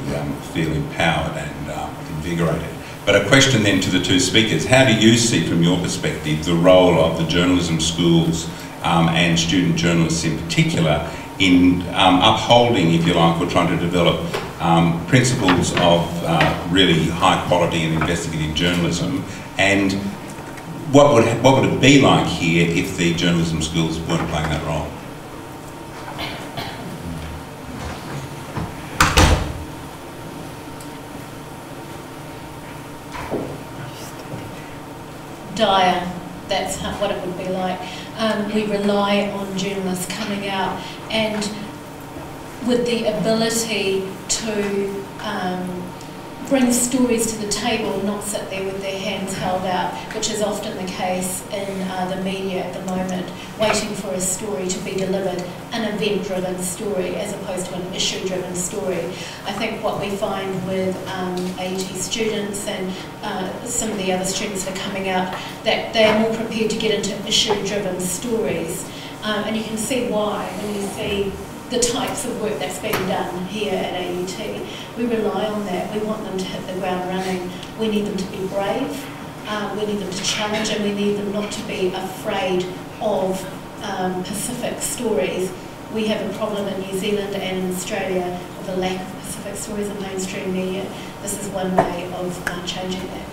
feel empowered and invigorated. But a question then to the two speakers: how do you see from your perspective the role of the journalism schools and student journalists in particular in upholding, if you like, or trying to develop principles of really high quality and investigative journalism, and what would it be like here if the journalism schools weren't playing that role? Dire, that's what it would be like. We rely on journalists coming out and with the ability to bring stories to the table, not sit there with their hands held out, which is often the case in the media at the moment, waiting for a story to be delivered, an event-driven story as opposed to an issue-driven story. I think what we find with AUT students and some of the other students that are coming out, that they are more prepared to get into issue-driven stories. And you can see why when you see the types of work that's being done here at AUT. We rely on that. We want them to hit the ground running. We need them to be brave. We need them to challenge, and we need them not to be afraid of Pacific stories. We have a problem in New Zealand and in Australia of a lack of Pacific stories in mainstream media. This is one way of changing that.